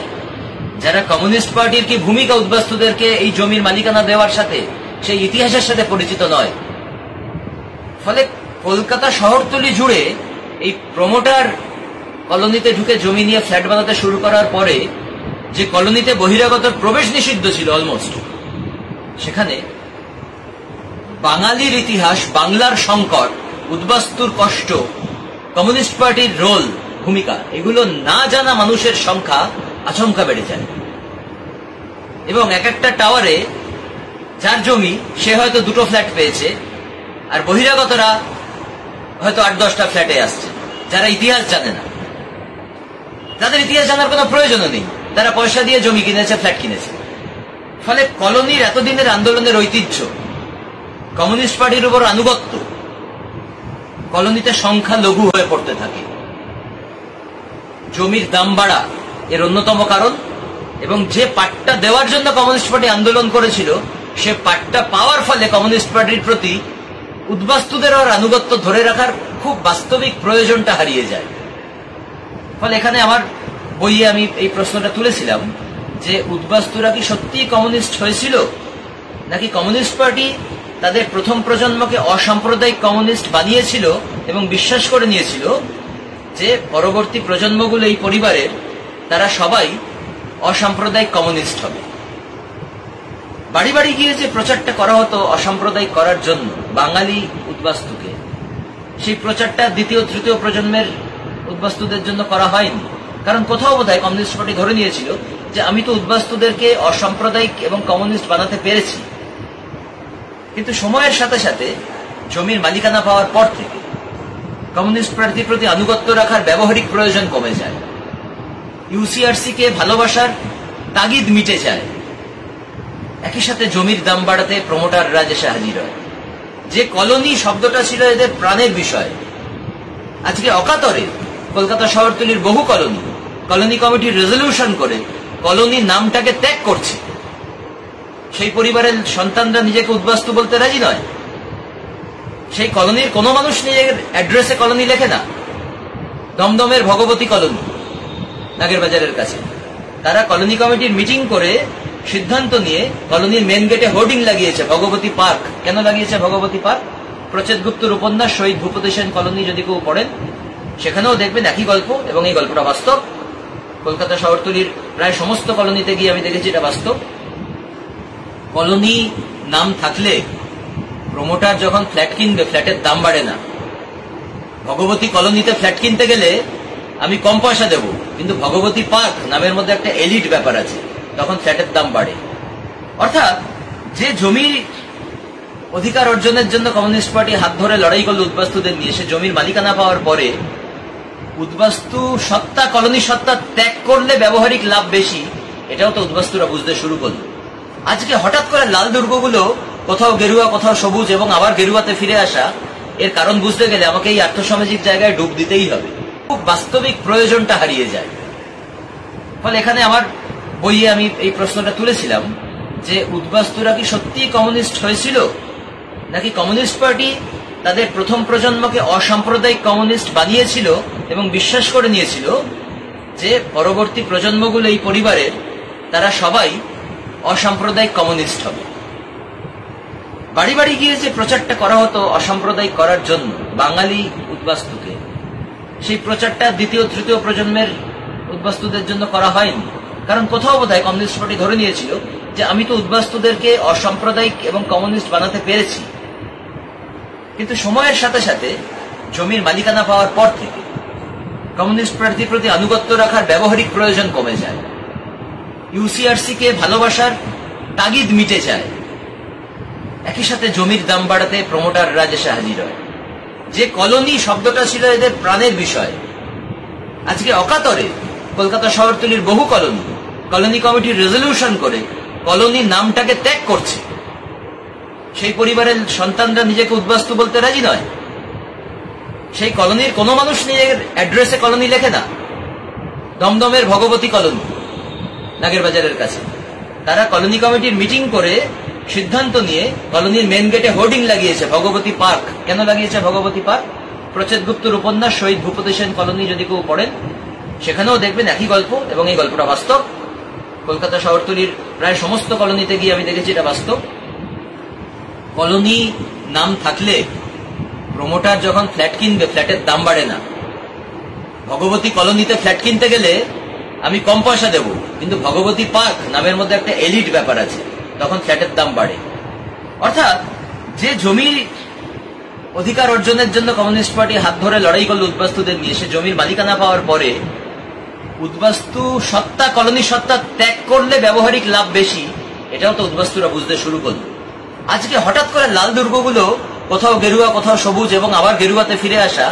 যারা কমিউনিস্ট পার্টির কি ভূমিকা উদ্বাস্তুদেরকে এই জমির মালিকানা দেওয়ার সাথে, সেই ইতিহাসের সাথে পরিচিত নয়। ফলে কলকাতা শহরতলি জুড়ে এই প্রমোটার কলোনিতে ঢুকে জমি নিয়ে ফ্ল্যাট বানাতে শুরু করার পরে যে কলোনিতে বহিরাগত প্রবেশ নিষিদ্ধ ছিল অলমোস্ট, সেখানে বাঙালির ইতিহাস, বাংলার সংকট, উদ্বাস্তুর কষ্ট, কমিউনিস্ট পার্টির রোল, ভূমিকা, এগুলো না জানা মানুষের সংখ্যা আচমকা বেড়ে যায়। এবং এক একটা টাওয়ারে যার জমি সে হয়তো 2টো ফ্ল্যাট পেয়েছে, আর বহিরাগতরা হয়তো 8-10টা ফ্ল্যাটে আসছে, যারা ইতিহাস জানে না। তাদের ইতিহাস জানার কোনো প্রয়োজনও নেই, তারা পয়সা দিয়ে জমি কিনেছে, ফ্ল্যাট কিনেছে। ফলে কলোনির এতদিনের আন্দোলনের ঐতিহ্য, কমিউনিস্ট পার্টির উপর আনুগত্য কলোনিতে সংখ্যা লঘু হয়ে পড়তে থাকে। জমির দাম বাড়া এর অন্যতম কারণ, এবং যে পাট্টা দেওয়ার জন্য কমিউনিস্ট পার্টি আন্দোলন করেছিল সে পাট্টা পাওয়ার ফলে কমিউনিস্ট পার্টির প্রতি উদ্বাস্তুদের আর আনুগত্য ধরে রাখার খুব বাস্তবিক প্রয়োজনটা হারিয়ে যায়। ফলে এখানে আমার বইয়ে আমি এই প্রশ্নটা তুলেছিলাম যে উদ্বাস্তুরা কি সত্যিই কমিউনিস্ট হয়েছিল, নাকি কমিউনিস্ট পার্টি তাদের প্রথম প্রজন্মকে অসাম্প্রদায়িক কমিউনিস্ট বানিয়েছিল এবং বিশ্বাস করে নিয়েছিল যে পরবর্তী প্রজন্মগুলো এই পরিবারের তারা সবাই অসাম্প্রদায়িক কমিউনিস্ট হবে। বাড়ি বাড়ি গিয়ে যে প্রচারটা করা হতো অসাম্প্রদায়িক করার জন্য বাঙালি উদ্বাস্তুকে, সেই প্রচারটা দ্বিতীয় তৃতীয় প্রজন্মের উদ্বাস্তুদের জন্য করা হয়নি। কারণ কোথাও বোধহয় কমিউনিস্ট পার্টি ধরে নিয়েছিল যে আমি তো উদ্বাস্তুদেরকে অসাম্প্রদায়িক এবং কমিউনিস্ট বানাতে পেরেছি। কিন্তু সময়ের সাথে সাথে জমির মালিকানা পাওয়ার পর থেকে কমিউনিস্ট পার্টির প্রতি আনুগত্য রাখার ব্যবহারিক প্রয়োজন কমে যায়, ইউসিআরসি কে ভালোবাসার তাগিদ মিটে যায়। একই সাথে জমির দাম বাড়াতে প্রমোটাররা এসে হাজির হয়। যে কলোনি শব্দটা ছিল এদের প্রাণের বিষয়, আজকে অকাতরে কলকাতা শহরতলির বহু কলোনি কমিটির রেজলিউশন করে কলোনির নামটাকে ত্যাগ করছে। সেই পরিবারের সন্তানরা নিজেকে উদ্বাস্তু বলতে রাজি নয়। সেই কলোনির কোনো মানুষ নিজের অ্যাড্রেসে কলোনি লেখে না। দমদমের ভগবতী কলোনি, নাগের বাজারের কাছে, তারা কলোনি কমিটির মিটিং করে সিদ্ধান্ত নিয়ে কলোনির মেন গেটে হোর্ডিং লাগিয়েছে ভগবতী পার্ক। কেন লাগিয়েছে ভগবতী পার্ক? প্রচেত গুপ্তর উপন্যাস শহীদ ভূপতি সেন কলোনি যদি কেউ পড়েন, সেখানেও দেখবেন একই গল্প, এবং এই গল্পটা বাস্তব। কলকাতা শহরতলির প্রায় সমস্ত কলোনিতে গিয়ে আমি দেখেছি এটা বাস্তব। কলোনি নাম থাকলে প্রমোটার যখন ফ্ল্যাট কিনবে, ফ্ল্যাটের দাম বাড়ে না। ভগবতী কলোনিতে ফ্ল্যাট কিনতে গেলে আমি কম পয়সা দেব, কিন্তু ভগবতী পার্ক নামের মধ্যে একটা এলিট ব্যাপার আছে, তখন ফ্ল্যাটের দাম বাড়ে। অর্থাৎ যে জমি অধিকার অর্জনের জন্য কমিউনিস্ট পার্টি হাত ধরে লড়াই করলো উদ্বাস্তুদের নিয়ে, সে জমির মালিকানা পাওয়ার পরে উদ্বাস্তু সত্তা, কলোনি সত্তা ত্যাগ করলে ব্যবহারিক লাভ বেশি, এটাও তো উদ্বাস্তুরা বুঝতে শুরু করলো। আজকে হঠাৎ করে লাল দুর্গগুলো কোথাও গেরুয়া, কোথাও সবুজ, এবং আবার গেরুয়াতে ফিরে আসা, এর কারণ বুঝতে গেলে আমাকে এই আর্থসামাজিক জায়গায় ডুব দিতেই হবে। খুব বাস্তবিক প্রয়োজনটা হারিয়ে যায়। ফলে এখানে আমার বইয়ে আমি এই প্রশ্নটা তুলেছিলাম যে উদ্বাস্তুরা কি সত্যিই কমিউনিস্ট হয়েছিল, নাকি কমিউনিস্ট পার্টি তাদের প্রথম প্রজন্মকে অসাম্প্রদায়িক কমিউনিস্ট বানিয়েছিল এবং বিশ্বাস করে নিয়েছিল যে পরবর্তী প্রজন্মগুলো এই পরিবারের তারা সবাই অসাম্প্রদায়িক কমিউনিস্ট হবে। বাড়ি বাড়ি গিয়ে যে প্রচারটা করা হতো অসাম্প্রদায়িক করার জন্য বাঙালি উদ্বাস্তুকে, সেই প্রচারটা দ্বিতীয় তৃতীয় প্রজন্মের উদ্বাস্তুদের জন্য করা হয়নি। কারণ কোথাও বোধহয় কমিউনিস্ট পার্টি ধরে নিয়েছিল যে আমি তো উদ্বাস্তুদেরকে অসাম্প্রদায়িক এবং কমিউনিস্ট বানাতে পেরেছি। কিন্তু সময়ের সাথে সাথে জমির মালিকানা পাওয়ার পর থেকে কমিউনিস্ট পার্টির প্রতি আনুগত্য রাখার ব্যবহারিক প্রয়োজন কমে যায়, ইউসিআরসি কে ভালোবাসার তাগিদ মিটে যায়। একই সাথে জমির দাম বাড়াতে প্রমোটাররা এসে হাজির হয়। যে কলোনি শব্দটা ছিল এদের প্রাণের বিষয়, আজকে অকাতরে কলকাতা শহরতলির বহু কলোনি কমিটির রেজলিউশন করে কলোনির নামটাকে ত্যাগ করছে। সেই পরিবারের সন্তানরা নিজেকে উদ্বাস্তু বলতে রাজি নয়। সেই কলোনির কোনো মানুষ নিজের অ্যাড্রেসে কলোনি লেখে না। দমদমের ভগবতী কলোনি, নাগের বাজারের কাছে, তারা কলোনি কমিটির মিটিং করে সিদ্ধান্ত নিয়ে কলোনির মেন গেটে হোর্ডিং লাগিয়েছে ভগবতী পার্ক। কেন লাগিয়েছে ভগবতী পার্ক? প্রচেত গুপ্তর উপন্যাস শহীদ ভূপতি সেন কলোনি যদি কেউ পড়েন, সেখানেও দেখবেন একই গল্প, এবং এই গল্পটা বাস্তব। কলকাতা শহরতলির প্রায় সমস্ত কলোনিতে গিয়ে আমি দেখেছি এটা বাস্তব। কলোনি নাম থাকলে প্রমোটার যখন ফ্ল্যাট কিনবে, ফ্ল্যাটের দাম বাড়ে না। ভগবতী কলোনিতে ফ্ল্যাট কিনতে গেলে আমি কম পয়সা দেব, কিন্তু ভগবতী পার্ক নামের মধ্যে একটা এলিট ব্যাপার আছে, তখন ফ্ল্যাটের দাম বাড়ে। অর্থাৎ যে জমির অধিকার অর্জনের জন্য কমিউনিস্ট পার্টি হাত ধরে লড়াই করলো উদ্বাস্তুদের নিয়ে, সে জমির মালিকানা পাওয়ার পরে উদ্বাস্তু সত্তা, কলোনি সত্তা ত্যাগ করলে ব্যবহারিক লাভ বেশি, এটাও তো উদ্বাস্তুরা বুঝতে শুরু করলো। আজকে হঠাৎ করে লাল দুর্গগুলো কোথাও গেরুয়া, কোথাও সবুজ এবং আবার গেরুয়াতে ফিরে আসা,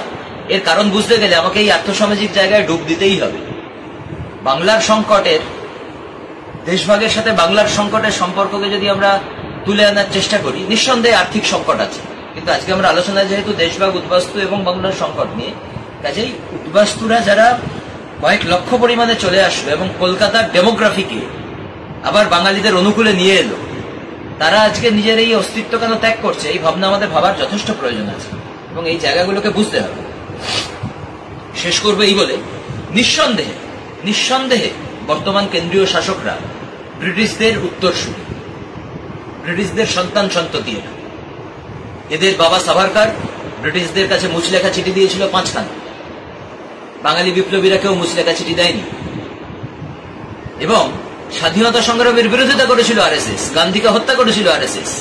এর কারণ বুঝতে গেলে আমাকে এই আর্থসামাজিক জায়গায় ডুব দিতেই হবে। বাংলার সংকটের, দেশভাগের সাথে বাংলার সংকটের সম্পর্ককে যদি আমরা তুলে আনার চেষ্টা করি, নিঃসন্দেহে আর্থিক সংকট আছে, কিন্তু আজকে আমরা আলোচনা যেহেতু দেশভাগ, উদ্বাস্তু এবং বাংলার সংকট নিয়ে, কাজেই উদ্বাস্তুরা যারা কয়েক লক্ষ পরিমাণে চলে আসলো এবং কলকাতার ডেমোগ্রাফিকে আবার বাঙালিদের অনুকূলে নিয়ে এলো, তারা আজকে নিজের এই অস্তিত্ব কেন ত্যাগ করছে, এই ভাবনা আমাদের ভাবার যথেষ্ট প্রয়োজন আছে এবং এই জায়গাগুলোকে বুঝতে হবে। শেষ করবো এই বলে, নিঃসন্দেহে বর্তমান কেন্দ্রীয় শাসকরা ব্রিটিশদের উত্তরসূরি, ব্রিটিশদের সন্তান সন্ততি। এদের বাবা সাভারকার ব্রিটিশদের কাছে মুচলেখা চিঠি দিয়েছিল 5খানা। বাঙালি বিপ্লবীরা কেউ মুচলেখা চিঠি দেয়নি এবং স্বাধীনতা সংগ্রামের বিরোধিতা করেছিল আরএসএস, গান্ধীকে হত্যা করেছিল আরএসএস।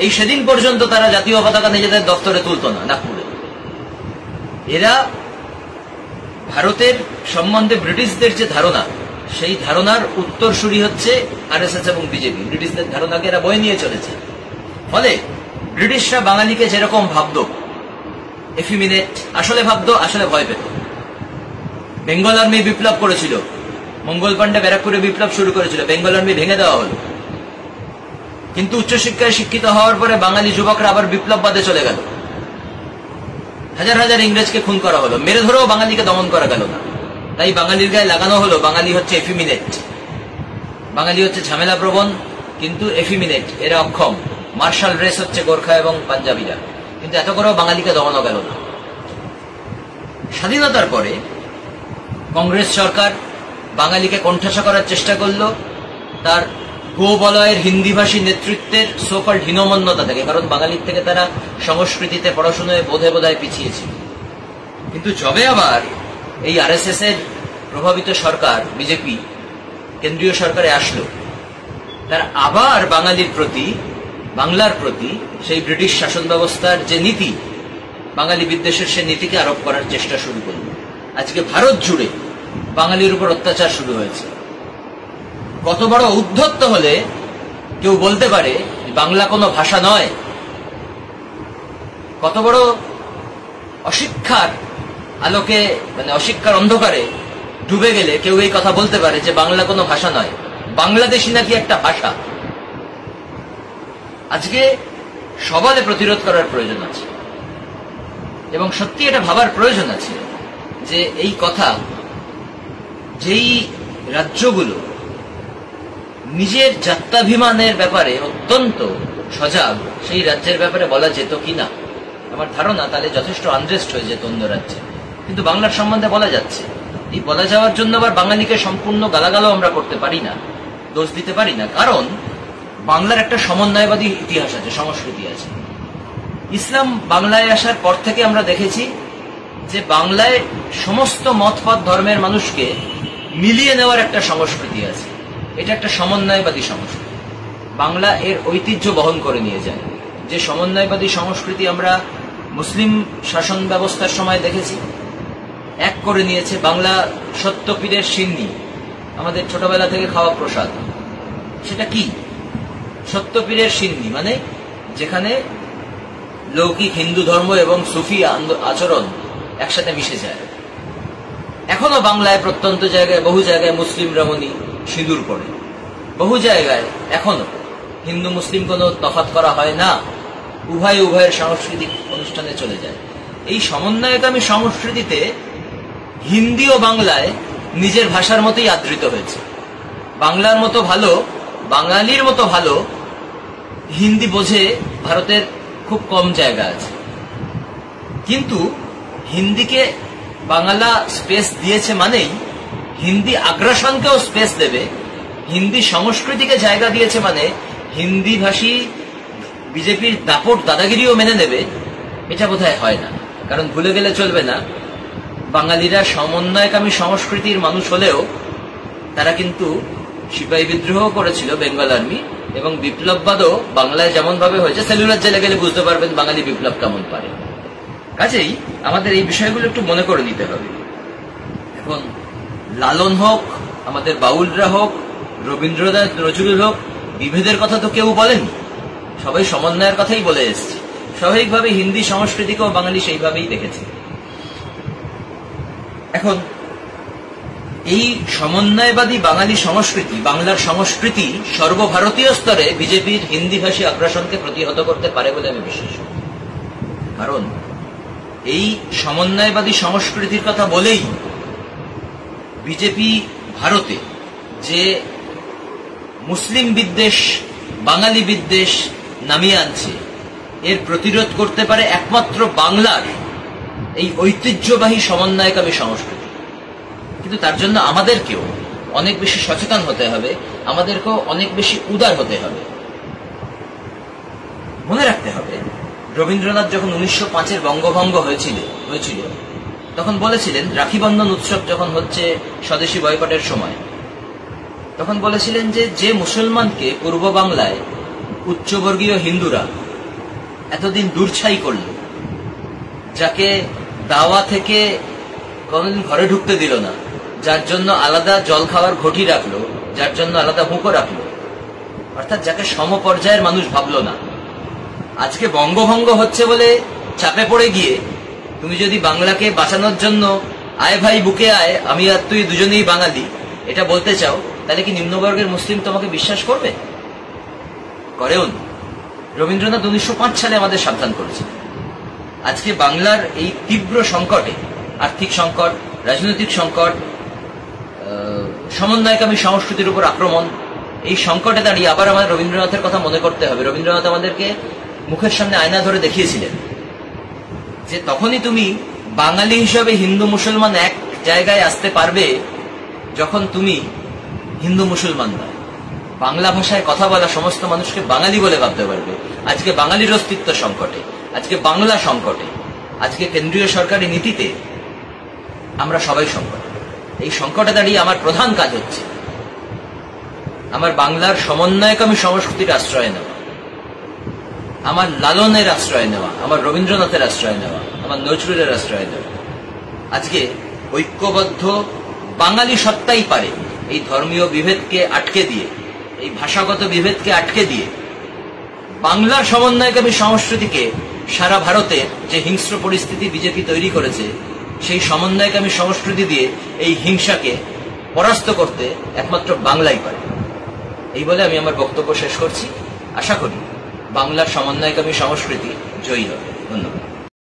এই সেদিন পর্যন্ত তারা জাতীয় পতাকা নিজেদের দপ্তরে তুলত না, নাগপুরে। এরা ভারতের সম্বন্ধে ব্রিটিশদের যে ধারণা, সেই ধারণার উত্তরসূরি হচ্ছে আরএসএস এবং বিজেপি। ব্রিটিশদের ধারণাকে এরা বয়ে নিয়ে চলেছে। ফলে ব্রিটিশরা বাঙালিকে যেরকম ভাবত, এফিমিনেট আসলে ভাবত, আসলে ভয় পেত। বেঙ্গল আর্মি বিপ্লব করেছিল, মঙ্গল পান্ডে ব্যারাকপুরে বিপ্লব শুরু করেছিল, বেঙ্গল আর্মি ভেঙে দেওয়া হলো। কিন্তু উচ্চশিক্ষায় শিক্ষিত হওয়ার পরে বাঙালি যুবকরা আবার বিপ্লববাদে চলে গেল, হাজার হাজার ইংরেজকে খুন করা হলো, মেরে ধরেও বাঙালিকে দমন করা গেল না। তাই বাঙালির গায়ে লাগানো হলো বাঙালি হচ্ছে এফিমিনেট, বাঙালি হচ্ছে ঝামেলা প্রবণ কিন্তু এফিমিনেট, এরা অক্ষম। মার্শাল রেস হচ্ছে গোর্খা এবং পাঞ্জাবিরা, কিন্তু এত করেও বাঙালিকে দমানো গেল না। স্বাধীনতার পরে কংগ্রেস সরকার বাঙালিকে কোণঠাসা করার চেষ্টা করল তার গোবলয়ের হিন্দিভাষী নেতৃত্বের সোকল হীনমন্যতা থেকে, কারণ বাঙালির থেকে তারা সংস্কৃতিতে, পড়াশোনায় বোধহয় পিছিয়েছিল। কিন্তু যবে আবার এই আরএসএস এর প্রভাবিত সরকার বিজেপি কেন্দ্রীয় সরকারে আসলো, তার আবার বাঙালির প্রতি, বাংলার প্রতি সেই ব্রিটিশ শাসন ব্যবস্থার যে নীতি, বাঙালি বিদ্বেষের সে নীতিকে আরোপ করার চেষ্টা শুরু করল। আজকে ভারত জুড়ে বাঙালির উপর অত্যাচার শুরু হয়েছে। কত বড় উদ্ধত্ত হলে কেউ বলতে পারে বাংলা কোনো ভাষা নয়? কত বড় অশিক্ষার আলোকে, মানে অশিক্ষার অন্ধকারে ডুবে গেলে কেউ এই কথা বলতে পারে যে বাংলা কোনো ভাষা নয়, বাংলাদেশি নাকি একটা ভাষা? আজকে সবালে প্রতিরোধ করার প্রয়োজন আছে এবং সত্যি এটা ভাবার প্রয়োজন আছে যে এই কথা, যেই রাজ্যগুলো নিজের জাত্যাভিমানের ব্যাপারে অত্যন্ত সজাগ, সেই রাজ্যের ব্যাপারে বলা যেত কিনা। আমার ধারণা তাহলে যথেষ্ট আনরেস্ট হয়ে যেত অন্য রাজ্যে, কিন্তু বাংলার সম্বন্ধে বলা যাচ্ছে। এই বলা যাওয়ার জন্য আবার বাঙালিকে সম্পূর্ণ গালাগালও আমরা করতে পারি না, দোষ দিতে পারি না, কারণ বাংলার একটা সমন্বয়বাদী ইতিহাস আছে, সংস্কৃতি আছে। ইসলাম বাংলায় আসার পর থেকে আমরা দেখেছি যে বাংলায় সমস্ত মতপথ ধর্মের মানুষকে মিলিয়ে নেওয়ার একটা সংস্কৃতি আছে। এটা একটা সমন্বয়বাদী সংস্কৃতি, বাংলা এর ঐতিহ্য বহন করে নিয়ে যায়। যে সমন্বয়বাদী সংস্কৃতি আমরা মুসলিম শাসন ব্যবস্থার সময় দেখেছি, এক করে নিয়েছে। বাংলা সত্যপীরের সিন্নি, আমাদের ছোটবেলা থেকে খাওয়া প্রসাদ। সেটা কি সত্যপীরের সিন্নি? মানে যেখানে লৌকিক হিন্দু ধর্ম এবং সুফি আচরণ একসাথে মিশে যায়। এখনো বাংলায় প্রত্যন্ত জায়গায়, বহু জায়গায় মুসলিম রমণী সিঁদুর পড়ে, বহু জায়গায় এখনো হিন্দু মুসলিম কোনো তফাৎ করা হয় না, উভয়ের সাংস্কৃতিক অনুষ্ঠানে চলে যায়। এই সমন্বয়কামী সংস্কৃতিতে হিন্দি ও বাংলায় নিজের ভাষার মতোই আদৃত হয়েছে। বাংলার মতো ভালো, বাঙালির মতো ভালো হিন্দি বোঝে ভারতের খুব কম জায়গা আছে। কিন্তু হিন্দিকে বাংলা স্পেস দিয়েছে মানেই হিন্দি আগ্রাসনকেও স্পেস দেবে, হিন্দি সংস্কৃতিকে জায়গা দিয়েছে মানে হিন্দি ভাষী বিজেপির দাপট দাদাগিরিও মেনে নেবে, এটা বোধহয় হয় না। কারণ ভুলে গেলে চলবে না, বাঙালিরা সমন্বয়কামী সংস্কৃতির মানুষ হলেও তারা কিন্তু সিপাহী বিদ্রোহ করেছিল, বেঙ্গল আর্মি, এবং বিপ্লববাদও বাংলায় যেমন ভাবে হয়েছে, সেলুলার জেলে গেলে বুঝতে পারবেন বাঙালি বিপ্লব কেমন পারে। কাজেই আমাদের এই বিষয়গুলো একটু মনে করে নিতে হবে। এখন লালন হোক, আমাদের বাউলরা হোক, রবীন্দ্রনাথ, নজরুল হোক, বিভেদের কথা তো কেউ বলেনি, সবাই সমন্বয়ের কথাই বলে এসছে। স্বাভাবিকভাবে হিন্দি সংস্কৃতিকেও বাঙালি সেইভাবেই দেখেছে। এখন এই সমন্বয়বাদী বাঙালি সংস্কৃতি, বাংলার সংস্কৃতি সর্বভারতীয় স্তরে বিজেপির হিন্দিভাষী আগ্রাসনকে প্রতিহত করতে পারে বলে আমি বিশ্বাস করি। কারণ এই সমন্বয়বাদী সংস্কৃতির কথা বলেই বিজেপি ভারতে যে মুসলিম বিদ্বেষ, বাঙালি বিদ্বেষ নামিয়ে আনছে, এর প্রতিরোধ করতে পারে একমাত্র বাংলার এই ঐতিহ্যবাহী সমন্বয়কামী সংস্কৃতি। কিন্তু তার জন্য আমাদেরকেও অনেক বেশি সচেতন হতে হবে, আমাদেরকেও অনেক বেশি উদার হতে হবে। মনে রাখতে হবে, রবীন্দ্রনাথ যখন 1905-এর বঙ্গভঙ্গ হয়েছিল তখন বলেছিলেন, রাখি বন্ধন উৎসব যখন হচ্ছে স্বদেশী বয়কটের সময়, তখন বলেছিলেন যে মুসলমানকে পূর্ব বাংলায় উচ্চবর্গীয় হিন্দুরা এতদিন দূরছাই করল, যাকে দাওয়া থেকে কোনদিন ঘরে ঢুকতে দিল না, যার জন্য আলাদা জল খাওয়ার ঘটি রাখলো, যার জন্য আলাদা হুঁকো রাখলো, অর্থাৎ যাকে সমপর্যায়ের মানুষ ভাবলো না, আজকে বঙ্গভঙ্গ হচ্ছে বলে চাপে পড়ে গিয়ে তুমি যদি বাংলাকে বাঁচানোর জন্য আয় ভাই বুকে আয়, আমি আর তুই দুজনেই বাঙালি, এটা বলতে চাও, তাহলে কি নিম্নবর্গের মুসলিম তোমাকে বিশ্বাস করবে? করেও না। রবীন্দ্রনাথ 1905 সালে আমাদের সাবধান করেছিলেন। আজকে বাংলার এই তীব্র সংকটে, আর্থিক সংকট, রাজনৈতিক সংকট, সমন্বয়কামী সংস্কৃতির উপর আক্রমণ, এই সংকটে দাঁড়িয়ে আবার আমাদের রবীন্দ্রনাথের কথা মনে করতে হবে। রবীন্দ্রনাথ আমাদেরকে মুখের সামনে আয়না ধরে দেখিয়েছিলেন যে তখনই তুমি বাঙালি হিসাবে হিন্দু মুসলমান এক জায়গায় আসতে পারবে যখন তুমি হিন্দু মুসলমান নয়, বাংলা ভাষায় কথা বলা সমস্ত মানুষকে বাঙালি বলে ভাবতে পারবে। আজকে বাঙালির অস্তিত্ব সংকটে, আজকে বাংলা সংকটে, আজকে কেন্দ্রীয় সরকারি নীতিতে আমরা সবাই সংকটে। এই সংকটে দাঁড়িয়ে আমার প্রধান কাজ হচ্ছে আমার বাংলার সমন্বয়কামী সংস্কৃতির আশ্রয় নেওয়া, আমার লালনের আশ্রয় নেওয়া, আমার রবীন্দ্রনাথের আশ্রয় নেওয়া, আমার নজরুলের আশ্রয় নেওয়া। আজকে ঐক্যবদ্ধ বাঙালি সত্তাই পারে এই ধর্মীয় বিভেদকে আটকে দিয়ে, এই ভাষাগত বিভেদকে আটকে দিয়ে বাংলার সমন্বয়কামী সংস্কৃতিকে সারা ভারতে যে হিংস্র পরিস্থিতি বিজেপি তৈরি করেছে, সেই সমন্বয়কামী সংস্কৃতি দিয়ে এই হিংসাকে পরাস্ত করতে একমাত্র বাংলাই পারে। এই বলে আমি আমার বক্তব্য শেষ করছি। আশা করি বাংলার সমন্বয়কামী সংস্কৃতি জয়ী হবে। ধন্যবাদ।